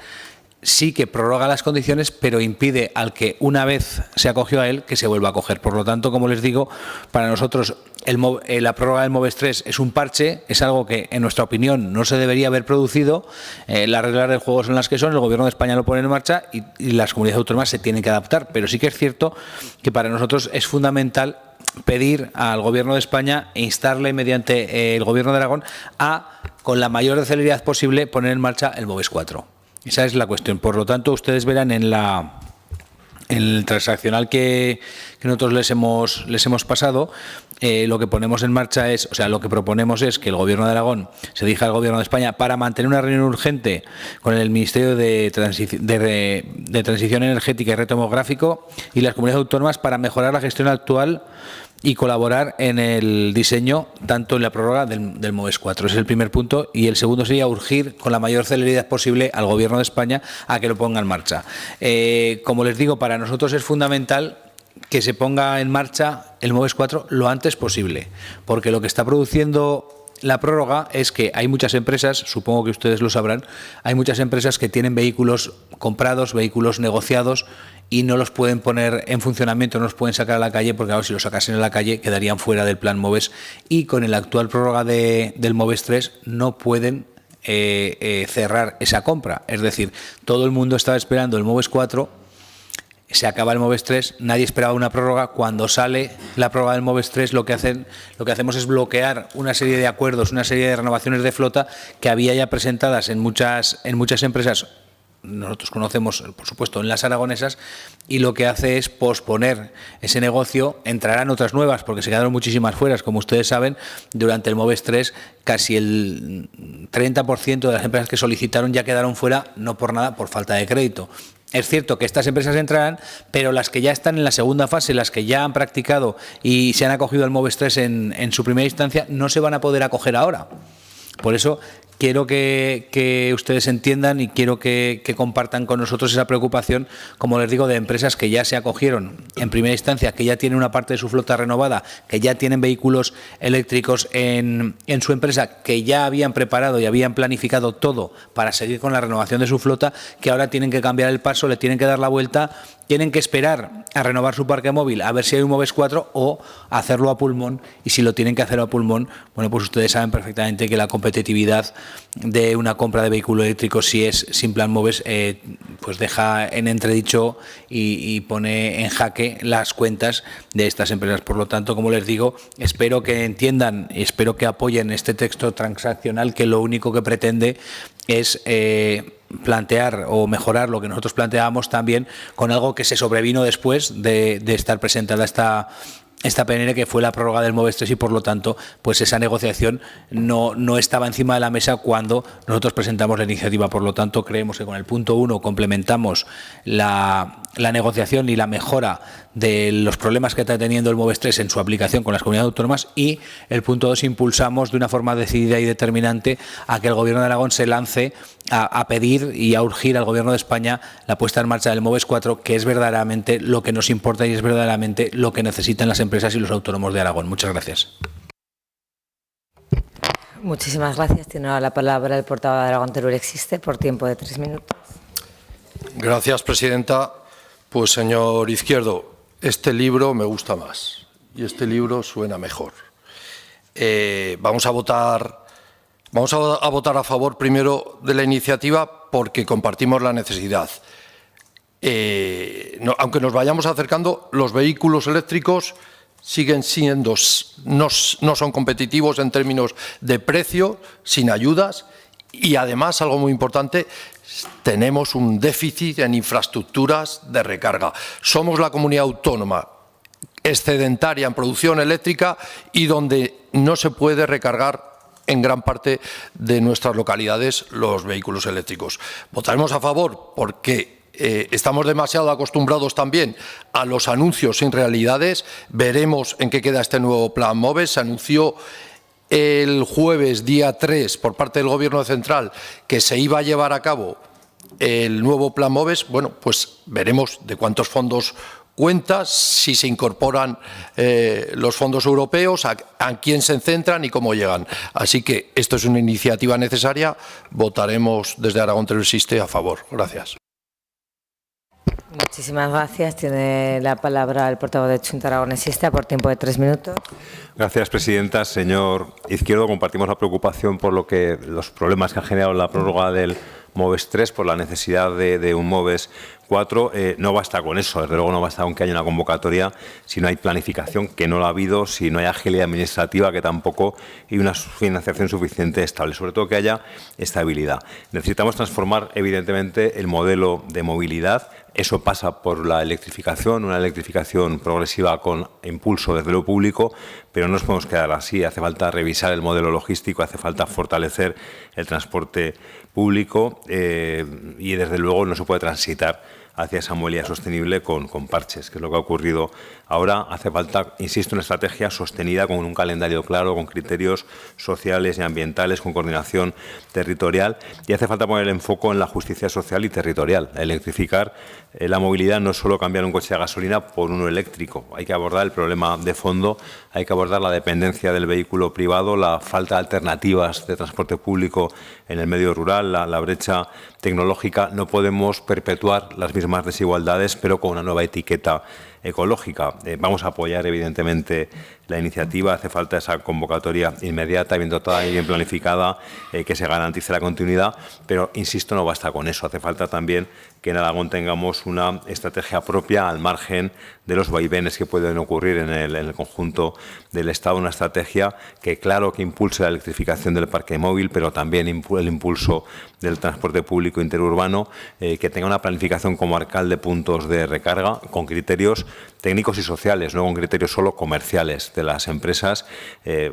sí que prorroga las condiciones, pero impide al que una vez se acogió a él que se vuelva a acoger. Por lo tanto, como les digo, para nosotros la prórroga del MOVES 3 es un parche, es algo que en nuestra opinión no se debería haber producido. Las reglas del juego son las que son, el Gobierno de España lo pone en marcha y las comunidades autónomas se tienen que adaptar, pero sí que es cierto que para nosotros es fundamental pedir al Gobierno de España e instarle mediante el Gobierno de Aragón a, con la mayor celeridad posible, poner en marcha el MOVES 4. Esa es la cuestión. Por lo tanto, ustedes verán en el transaccional que nosotros les hemos pasado, lo que ponemos en marcha es, lo que proponemos es que el Gobierno de Aragón se dirija al Gobierno de España para mantener una reunión urgente con el Ministerio de Transición Energética y Reto Demográfico y las comunidades autónomas para mejorar la gestión actual y colaborar en el diseño, tanto en la prórroga del MOVES 4. Ese es el primer punto. Y el segundo sería urgir con la mayor celeridad posible al Gobierno de España a que lo ponga en marcha. Como les digo, para nosotros es fundamental que se ponga en marcha el MOVES 4 lo antes posible, porque lo que está produciendo la prórroga es que hay muchas empresas, supongo que ustedes lo sabrán, hay muchas empresas que tienen vehículos comprados, vehículos negociados, y no los pueden poner en funcionamiento, no los pueden sacar a la calle, porque ahora si los sacasen a la calle quedarían fuera del plan MOVES, y con el actual prórroga del MOVES 3 no pueden cerrar esa compra. Es decir, todo el mundo estaba esperando el MOVES 4, se acaba el MOVES 3, nadie esperaba una prórroga. Cuando sale la prórroga del MOVES 3, lo que hacemos es bloquear una serie de acuerdos, una serie de renovaciones de flota que había ya presentadas en muchas empresas. Nosotros conocemos, por supuesto, en las aragonesas, y lo que hace es posponer ese negocio. Entrarán otras nuevas, porque se quedaron muchísimas fuera. Como ustedes saben, durante el MOVES 3, casi el 30% de las empresas que solicitaron ya quedaron fuera, no por nada, por falta de crédito. Es cierto que estas empresas entrarán, pero las que ya están en la segunda fase, las que ya han practicado y se han acogido al MOVES 3 en su primera instancia, no se van a poder acoger ahora. Por eso quiero que ustedes entiendan y quiero que compartan con nosotros esa preocupación, como les digo, de empresas que ya se acogieron en primera instancia, que ya tienen una parte de su flota renovada, que ya tienen vehículos eléctricos en su empresa, que ya habían preparado y habían planificado todo para seguir con la renovación de su flota, que ahora tienen que cambiar el paso, le tienen que dar la vuelta, tienen que esperar a renovar su parque móvil, a ver si hay un MOVES 4 o hacerlo a pulmón, y si lo tienen que hacer a pulmón, bueno, pues ustedes saben perfectamente que la competitividad de una compra de vehículo eléctrico, si es sin plan MOVES, pues deja en entredicho y pone en jaque las cuentas de estas empresas. Por lo tanto, como les digo, espero que entiendan y espero que apoyen este texto transaccional, que lo único que pretende es plantear o mejorar lo que nosotros planteábamos también, con algo que se sobrevino después de estar presentada esta PNL, que fue la prórroga del MOVES 3, y por lo tanto pues esa negociación no estaba encima de la mesa cuando nosotros presentamos la iniciativa. Por lo tanto, creemos que con el punto 1 complementamos la negociación y la mejora de los problemas que está teniendo el MOVES 3 en su aplicación con las comunidades autónomas, y el punto 2 impulsamos de una forma decidida y determinante a que el Gobierno de Aragón se lance a pedir y a urgir al Gobierno de España la puesta en marcha del MOVES 4, que es verdaderamente lo que nos importa y es verdaderamente lo que necesitan las empresas y los autónomos de Aragón. Muchas gracias. Muchísimas gracias. Tiene ahora la palabra el portavoz de Aragón Teruel Existe por tiempo de 3 minutos. Gracias, presidenta. Pues, señor Izquierdo, este libro me gusta más y este libro suena mejor. Vamos a votar a favor primero de la iniciativa porque compartimos la necesidad. Aunque nos vayamos acercando, los vehículos eléctricos siguen siendo, no son competitivos en términos de precio, sin ayudas, y además, algo muy importante, tenemos un déficit en infraestructuras de recarga. Somos la comunidad autónoma excedentaria en producción eléctrica y donde no se puede recargar en gran parte de nuestras localidades los vehículos eléctricos. Votaremos a favor porque estamos demasiado acostumbrados también a los anuncios sin realidades. Veremos en qué queda este nuevo plan MOVES. Se anunció el jueves, día 3, por parte del Gobierno central, que se iba a llevar a cabo el nuevo plan MOVES. Bueno, pues veremos de cuántos fondos cuenta, si se incorporan los fondos europeos, a quién se centran y cómo llegan. Así que esto es una iniciativa necesaria. Votaremos desde Aragón Teruel Existe a favor. Gracias. Muchísimas gracias. Tiene la palabra el portavoz de Junta Aragonesista por tiempo de 3 minutos. Gracias, presidenta. Señor Izquierdo, compartimos la preocupación por los problemas que ha generado la prórroga del MOVES 3, por la necesidad de un MOVES 4. No basta con eso, desde luego no basta con que haya una convocatoria si no hay planificación, que no la ha habido, si no hay agilidad administrativa, que tampoco, y una financiación suficiente estable, sobre todo que haya estabilidad. Necesitamos transformar, evidentemente, el modelo de movilidad. Eso pasa por la electrificación, una electrificación progresiva con impulso desde lo público, pero no nos podemos quedar así. Hace falta revisar el modelo logístico, hace falta fortalecer el transporte público y, desde luego, no se puede transitar hacia esa movilidad sostenible con parches, que es lo que ha ocurrido ahora. Hace falta, insisto, una estrategia sostenida con un calendario claro, con criterios sociales y ambientales, con coordinación territorial, y hace falta poner el enfoque en la justicia social y territorial. Electrificar la movilidad no es solo cambiar un coche de gasolina por uno eléctrico. Hay que abordar el problema de fondo, hay que abordar la dependencia del vehículo privado, la falta de alternativas de transporte público en el medio rural, la brecha tecnológica. No podemos perpetuar las mismas desigualdades, pero con una nueva etiqueta ecológica. Vamos a apoyar, evidentemente, la iniciativa. Hace falta esa convocatoria inmediata, bien dotada y bien planificada, que se garantice la continuidad, pero, insisto, no basta con eso. Hace falta también que en Aragón tengamos una estrategia propia al margen de los vaivenes que pueden ocurrir en el conjunto del Estado, una estrategia que, claro, que impulse la electrificación del parque móvil, pero también el impulso del transporte público interurbano, que tenga una planificación comarcal de puntos de recarga con criterios técnicos y sociales, no con criterios solo comerciales de las empresas,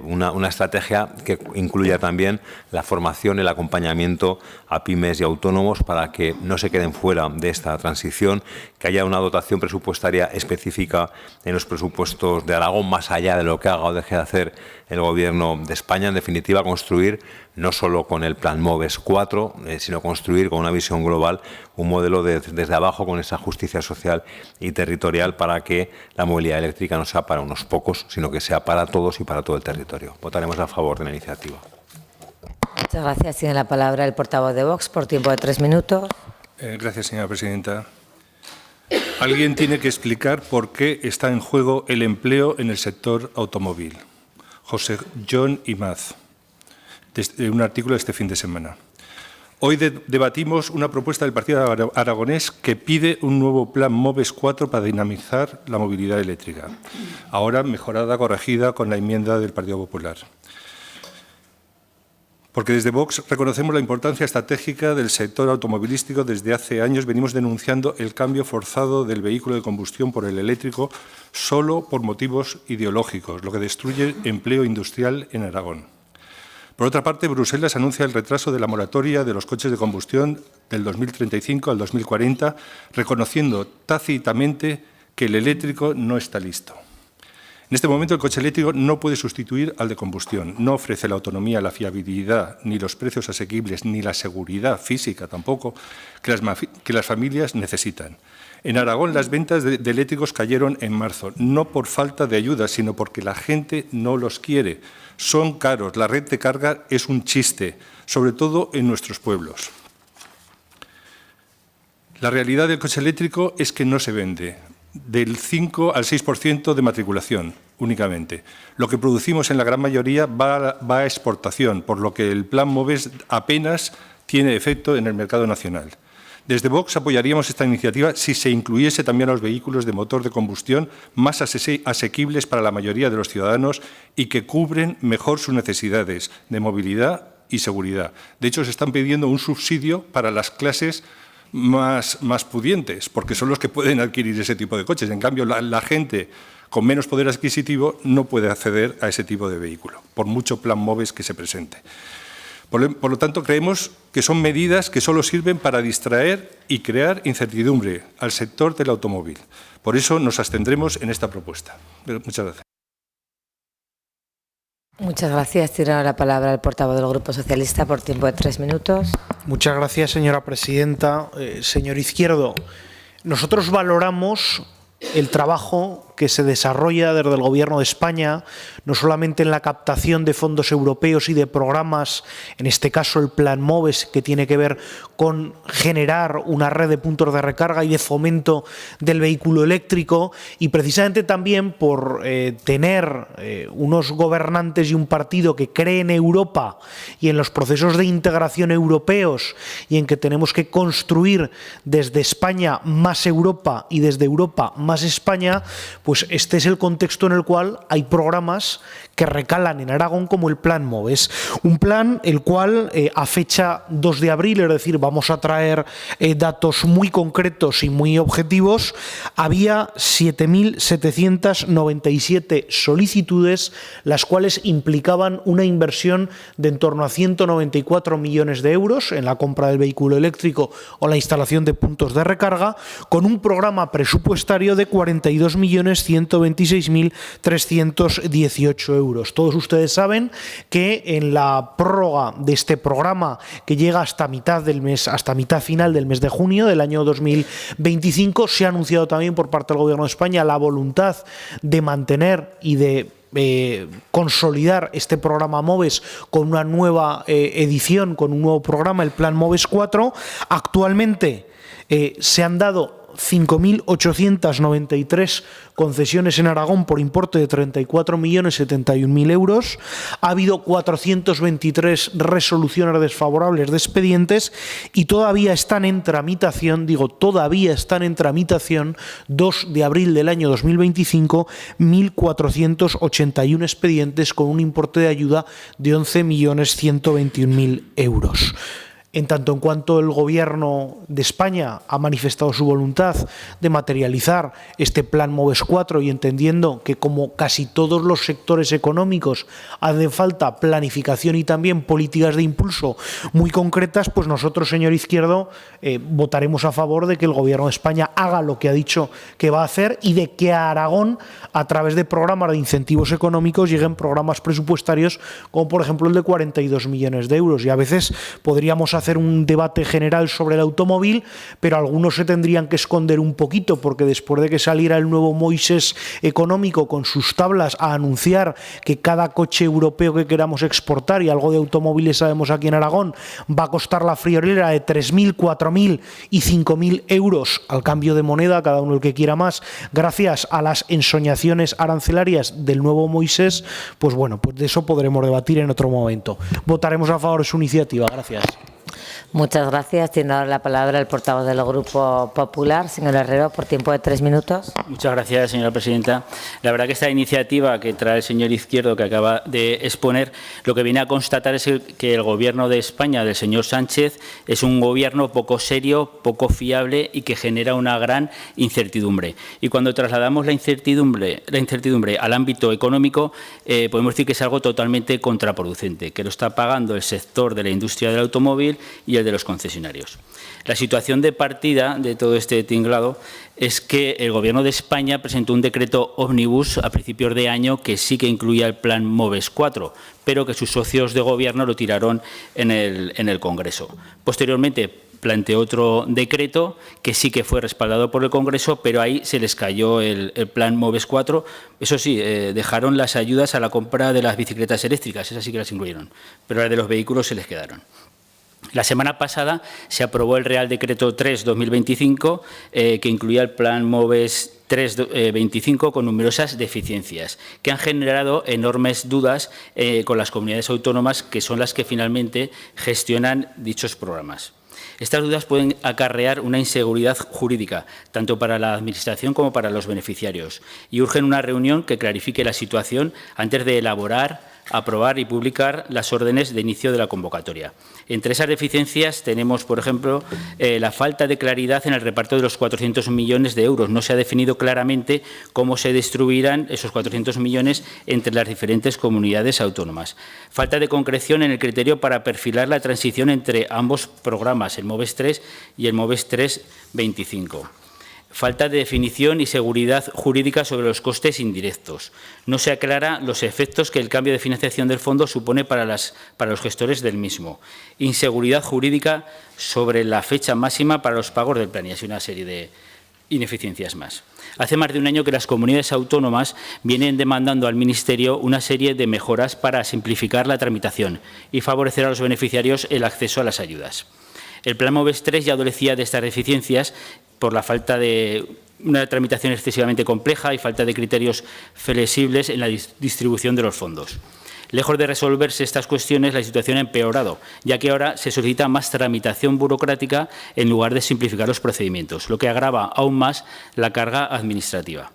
una estrategia que incluya también la formación, el acompañamiento a pymes y autónomos para que no se queden fuera de esta transición, que haya una dotación presupuestaria específica en los presupuestos de Aragón, más allá de lo que haga o deje de hacer el Gobierno de España. En definitiva, construir no solo con el Plan MOVES 4, sino construir con una visión global un modelo desde abajo con esa justicia social y territorial para que la movilidad eléctrica no sea para unos pocos, sino que sea para todos y para todo el territorio. Votaremos a favor de la iniciativa. Muchas gracias. Tiene la palabra el portavoz de Vox por tiempo de 3 minutos. Gracias, señora presidenta. Alguien tiene que explicar por qué está en juego el empleo en el sector automóvil. José John Imaz, de un artículo de este fin de semana. Hoy debatimos una propuesta del Partido Aragonés que pide un nuevo plan MOVES 4 para dinamizar la movilidad eléctrica, ahora mejorada, corregida con la enmienda del Partido Popular. Porque desde Vox reconocemos la importancia estratégica del sector automovilístico. Desde hace años venimos denunciando el cambio forzado del vehículo de combustión por el eléctrico solo por motivos ideológicos, lo que destruye empleo industrial en Aragón. Por otra parte, Bruselas anuncia el retraso de la moratoria de los coches de combustión del 2035 al 2040, reconociendo tácitamente que el eléctrico no está listo. En este momento, el coche eléctrico no puede sustituir al de combustión. No ofrece la autonomía, la fiabilidad, ni los precios asequibles, ni la seguridad física tampoco que las familias necesitan. En Aragón, las ventas de eléctricos cayeron en marzo, no por falta de ayuda, sino porque la gente no los quiere. Son caros, la red de carga es un chiste, sobre todo en nuestros pueblos. La realidad del coche eléctrico es que no se vende. Del 5 al 6% de matriculación únicamente. Lo que producimos en la gran mayoría va a exportación, por lo que el Plan MOVES apenas tiene efecto en el mercado nacional. Desde Vox apoyaríamos esta iniciativa si se incluyese también a los vehículos de motor de combustión más asequibles para la mayoría de los ciudadanos y que cubren mejor sus necesidades de movilidad y seguridad. De hecho, se están pidiendo un subsidio para las clases más pudientes, porque son los que pueden adquirir ese tipo de coches. En cambio, la gente con menos poder adquisitivo no puede acceder a ese tipo de vehículo, por mucho plan MOVES que se presente. Por lo tanto, creemos que son medidas que solo sirven para distraer y crear incertidumbre al sector del automóvil. Por eso nos abstendremos en esta propuesta. Muchas gracias. Muchas gracias. Tiene la palabra el portavoz del Grupo Socialista por tiempo de 3 minutos. Muchas gracias, señora presidenta. Señor Izquierdo, nosotros valoramos el trabajo que se desarrolla desde el Gobierno de España, no solamente en la captación de fondos europeos y de programas, en este caso el Plan MOVES, que tiene que ver con generar una red de puntos de recarga y de fomento del vehículo eléctrico, y precisamente también por tener unos gobernantes y un partido que cree en Europa y en los procesos de integración europeos y en que tenemos que construir desde España más Europa y desde Europa más España, pues este es el contexto en el cual hay programas que recalan en Aragón como el Plan MOVES. Un plan el cual a fecha 2 de abril, es decir, vamos a traer datos muy concretos y muy objetivos, había 7.797 solicitudes, las cuales implicaban una inversión de en torno a 194 millones de euros en la compra del vehículo eléctrico o la instalación de puntos de recarga, con un programa presupuestario de 42.126.318 euros. Todos ustedes saben que en la prórroga de este programa, que llega hasta mitad final del mes de junio del año 2025, se ha anunciado también por parte del Gobierno de España la voluntad de mantener y de consolidar este programa MOVES con una nueva edición, con un nuevo programa, el Plan MOVES 4. Actualmente se han dado 5.893 concesiones en Aragón por importe de 34.071.000 euros. Ha habido 423 resoluciones desfavorables de expedientes y todavía están en tramitación, 2 de abril del año 2025, 1.481 expedientes con un importe de ayuda de 11.121.000 euros. en tanto en cuanto el Gobierno de España ha manifestado su voluntad de materializar este plan MOVES 4 y entendiendo que, como casi todos los sectores económicos, hace falta planificación y también políticas de impulso muy concretas, pues nosotros, señor Izquierdo, votaremos a favor de que el Gobierno de España haga lo que ha dicho que va a hacer y de que a Aragón, a través de programas de incentivos económicos, lleguen programas presupuestarios como, por ejemplo, el de 42 millones de euros. Y a veces podríamos hacer un debate general sobre el automóvil, pero algunos se tendrían que esconder un poquito, porque después de que saliera el nuevo Moisés económico con sus tablas a anunciar que cada coche europeo que queramos exportar, y algo de automóviles sabemos aquí en Aragón, va a costar la friolera de 3.000, 4.000 y 5.000 euros al cambio de moneda, cada uno el que quiera más, gracias a las ensoñaciones arancelarias del nuevo Moisés, pues bueno, pues de eso podremos debatir en otro momento. Votaremos a favor de su iniciativa. Gracias. Muchas gracias. Tiene ahora la palabra el portavoz del Grupo Popular, señor Herrero, por tiempo de 3 minutos. Muchas gracias, señora presidenta. La verdad que esta iniciativa que trae el señor Izquierdo, que acaba de exponer, lo que viene a constatar es que el Gobierno de España, del señor Sánchez, es un gobierno poco serio, poco fiable y que genera una gran incertidumbre. Y cuando trasladamos la incertidumbre al ámbito económico, podemos decir que es algo totalmente contraproducente, que lo está pagando el sector de la industria del automóvil y el de los concesionarios. La situación de partida de todo este tinglado es que el Gobierno de España presentó un decreto ómnibus a principios de año que sí que incluía el plan MOVES 4, pero que sus socios de Gobierno lo tiraron en el Congreso. Posteriormente planteó otro decreto que sí que fue respaldado por el Congreso, pero ahí se les cayó el plan MOVES 4. Eso sí, dejaron las ayudas a la compra de las bicicletas eléctricas, esas sí que las incluyeron, pero las de los vehículos se les quedaron. La semana pasada se aprobó el Real Decreto 3/2025, que incluía el plan MOVES 3/25 con numerosas deficiencias, que han generado enormes dudas con las comunidades autónomas, que son las que finalmente gestionan dichos programas. Estas dudas pueden acarrear una inseguridad jurídica, tanto para la Administración como para los beneficiarios, y urgen una reunión que clarifique la situación antes de elaborar, aprobar y publicar las órdenes de inicio de la convocatoria. Entre esas deficiencias tenemos, por ejemplo, la falta de claridad en el reparto de los 400 millones de euros. No se ha definido claramente cómo se distribuirán esos 400 millones entre las diferentes comunidades autónomas. Falta de concreción en el criterio para perfilar la transición entre ambos programas, el MOVES 3 y el MOVES 3/25. Falta de definición y seguridad jurídica sobre los costes indirectos. No se aclara los efectos que el cambio de financiación del fondo supone para los gestores del mismo. Inseguridad jurídica sobre la fecha máxima para los pagos del plan, y así una serie de ineficiencias más. Hace más de un año que las comunidades autónomas vienen demandando al Ministerio una serie de mejoras para simplificar la tramitación y favorecer a los beneficiarios el acceso a las ayudas. El plan MOVES 3 ya adolecía de estas deficiencias por la falta de una tramitación excesivamente compleja y falta de criterios flexibles en la distribución de los fondos. Lejos de resolverse estas cuestiones, la situación ha empeorado, ya que ahora se solicita más tramitación burocrática en lugar de simplificar los procedimientos, lo que agrava aún más la carga administrativa.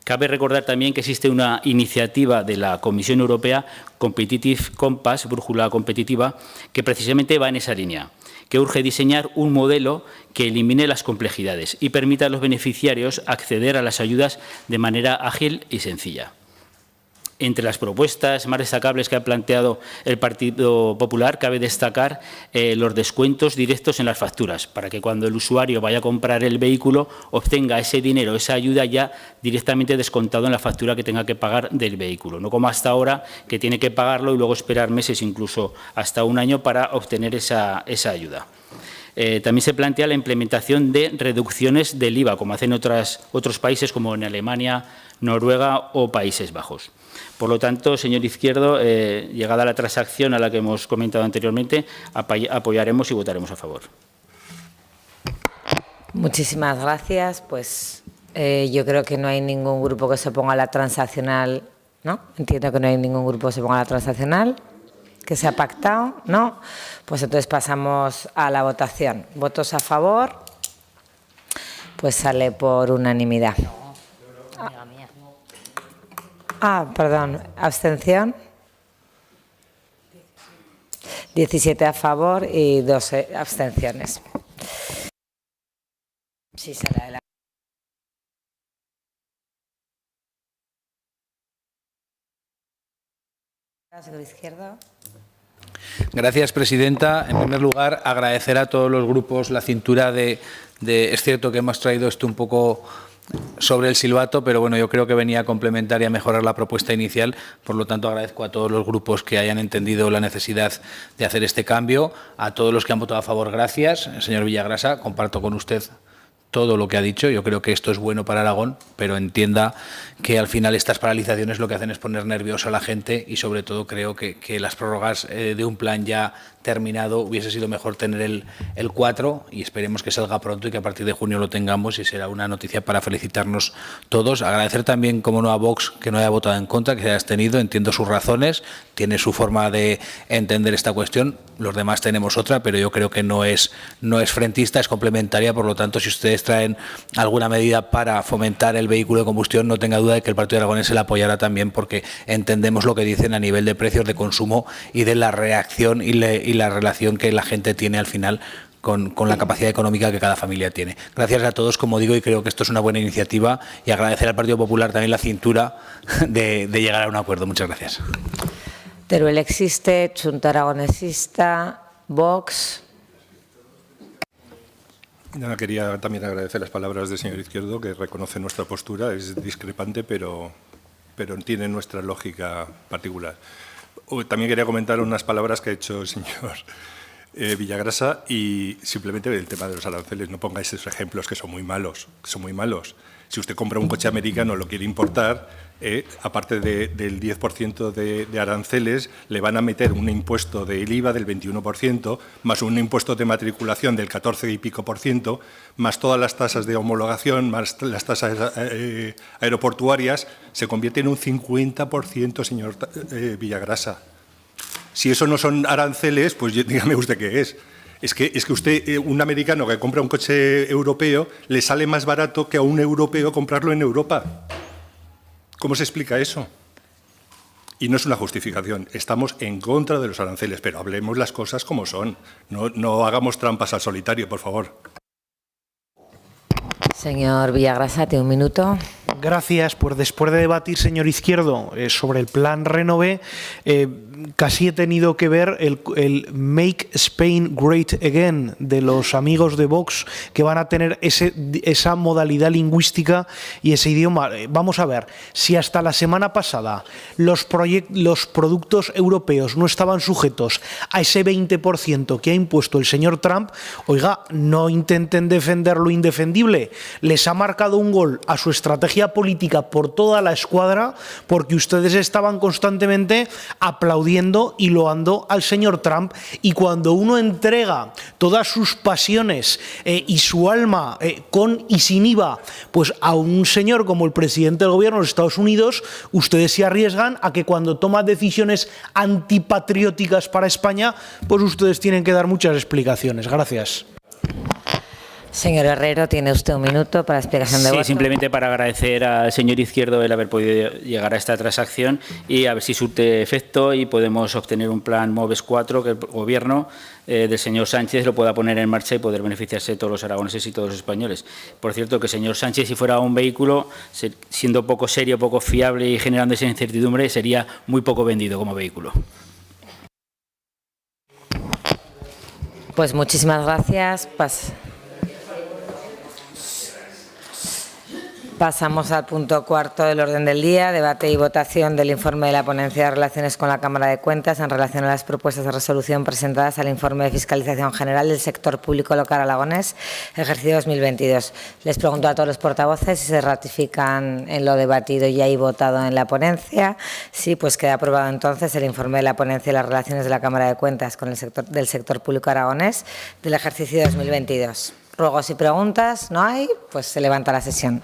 Cabe recordar también que existe una iniciativa de la Comisión Europea, Competitive Compass, Brújula Competitiva, que precisamente va en esa línea, que urge diseñar un modelo que elimine las complejidades y permita a los beneficiarios acceder a las ayudas de manera ágil y sencilla. Entre las propuestas más destacables que ha planteado el Partido Popular, cabe destacar los descuentos directos en las facturas, para que cuando el usuario vaya a comprar el vehículo obtenga ese dinero, esa ayuda ya directamente descontado en la factura que tenga que pagar del vehículo. No como hasta ahora, que tiene que pagarlo y luego esperar meses, incluso hasta un año, para obtener esa ayuda. También se plantea la implementación de reducciones del IVA, como hacen otros países como en Alemania, Noruega o Países Bajos. Por lo tanto, señor Izquierdo, llegada la transacción a la que hemos comentado anteriormente, apoyaremos y votaremos a favor. Muchísimas gracias. Pues yo creo que no hay ningún grupo que se oponga a la transaccional, ¿no? Entiendo que no hay ningún grupo que se oponga a la transaccional. ¿Que se ha pactado? ¿No? Pues entonces pasamos a la votación. ¿Votos a favor? Pues sale por unanimidad. Perdón. ¿Abstención? 17 a favor y 2 abstenciones. Sí, sale adelante. Señor Izquierdo. Gracias, presidenta. En primer lugar, agradecer a todos los grupos la cintura es cierto que hemos traído esto un poco sobre el silbato, pero bueno, yo creo que venía a complementar y a mejorar la propuesta inicial. Por lo tanto, agradezco a todos los grupos que hayan entendido la necesidad de hacer este cambio. A todos los que han votado a favor, gracias. Señor Villagrasa, comparto con usted todo lo que ha dicho. Yo creo que esto es bueno para Aragón, pero entienda que al final estas paralizaciones lo que hacen es poner nerviosa a la gente y sobre todo creo que las prórrogas de un plan ya terminado hubiese sido mejor tener el 4 y esperemos que salga pronto y que a partir de junio lo tengamos y será una noticia para felicitarnos todos. Agradecer también, como no, a Vox que no haya votado en contra, que se haya abstenido. Entiendo sus razones, tiene su forma de entender esta cuestión. Los demás tenemos otra, pero yo creo que no es frentista, es complementaria. Por lo tanto, si ustedes traen alguna medida para fomentar el vehículo de combustión, no tenga duda de que el Partido Aragonés la apoyará también, porque entendemos lo que dicen a nivel de precios de consumo y de la reacción y la relación que la gente tiene al final con la capacidad económica que cada familia tiene. Gracias a todos, como digo, y creo que esto es una buena iniciativa, y agradecer al Partido Popular también la cintura de llegar a un acuerdo. Muchas gracias. Teruel existe, Junta Aragonesista, Vox. Nada, quería también agradecer las palabras del señor Izquierdo, que reconoce nuestra postura, es discrepante, pero tiene nuestra lógica particular. También quería comentar unas palabras que ha hecho el señor Villagrasa, y simplemente el tema de los aranceles. No pongáis esos ejemplos que son muy malos, Si usted compra un coche americano, lo quiere importar, aparte del 10% de aranceles, le van a meter un impuesto del IVA del 21%, más un impuesto de matriculación del 14 y pico por ciento, más todas las tasas de homologación, más las tasas aeroportuarias, se convierte en un 50%, señor Villagrasa. Si eso no son aranceles, pues dígame usted qué es. Es que usted, un americano que compra un coche europeo, le sale más barato que a un europeo comprarlo en Europa. ¿Cómo se explica eso? Y no es una justificación. Estamos en contra de los aranceles, pero hablemos las cosas como son. No hagamos trampas al solitario, por favor. Señor Villagrasa, tiene un minuto. Gracias. Pues después de debatir, señor Izquierdo, sobre el plan Renove, casi he tenido que ver el Make Spain Great Again de los amigos de Vox, que van a tener esa modalidad lingüística y ese idioma. Vamos a ver, si hasta la semana pasada los productos europeos no estaban sujetos a ese 20% que ha impuesto el señor Trump, oiga, no intenten defender lo indefendible. Les ha marcado un gol a su estrategia política por toda la escuadra, porque ustedes estaban constantemente aplaudiendo y loando al señor Trump, y cuando uno entrega todas sus pasiones y su alma con y sin IVA pues a un señor como el presidente del gobierno de los Estados Unidos, ustedes se arriesgan a que cuando toma decisiones antipatrióticas para España, pues ustedes tienen que dar muchas explicaciones. Gracias. Señor Herrero, tiene usted un minuto para explicación de voto. Sí, simplemente para agradecer al señor Izquierdo el haber podido llegar a esta transacción y a ver si surte efecto y podemos obtener un plan MOVES 4 que el Gobierno del señor Sánchez lo pueda poner en marcha y poder beneficiarse de todos los aragoneses y todos los españoles. Por cierto, que el señor Sánchez, si fuera un vehículo, siendo poco serio, poco fiable y generando esa incertidumbre, sería muy poco vendido como vehículo. Pues muchísimas gracias. Pasamos al punto cuarto del orden del día, debate y votación del informe de la Ponencia de Relaciones con la Cámara de Cuentas en relación a las propuestas de resolución presentadas al informe de fiscalización general del sector público local aragonés, ejercicio 2022. Les pregunto a todos los portavoces si se ratifican en lo debatido ya y votado en la ponencia. Sí, pues queda aprobado entonces el informe de la Ponencia de las Relaciones de la Cámara de Cuentas con el sector público aragonés del ejercicio 2022. Ruegos y preguntas, ¿no hay? Pues se levanta la sesión.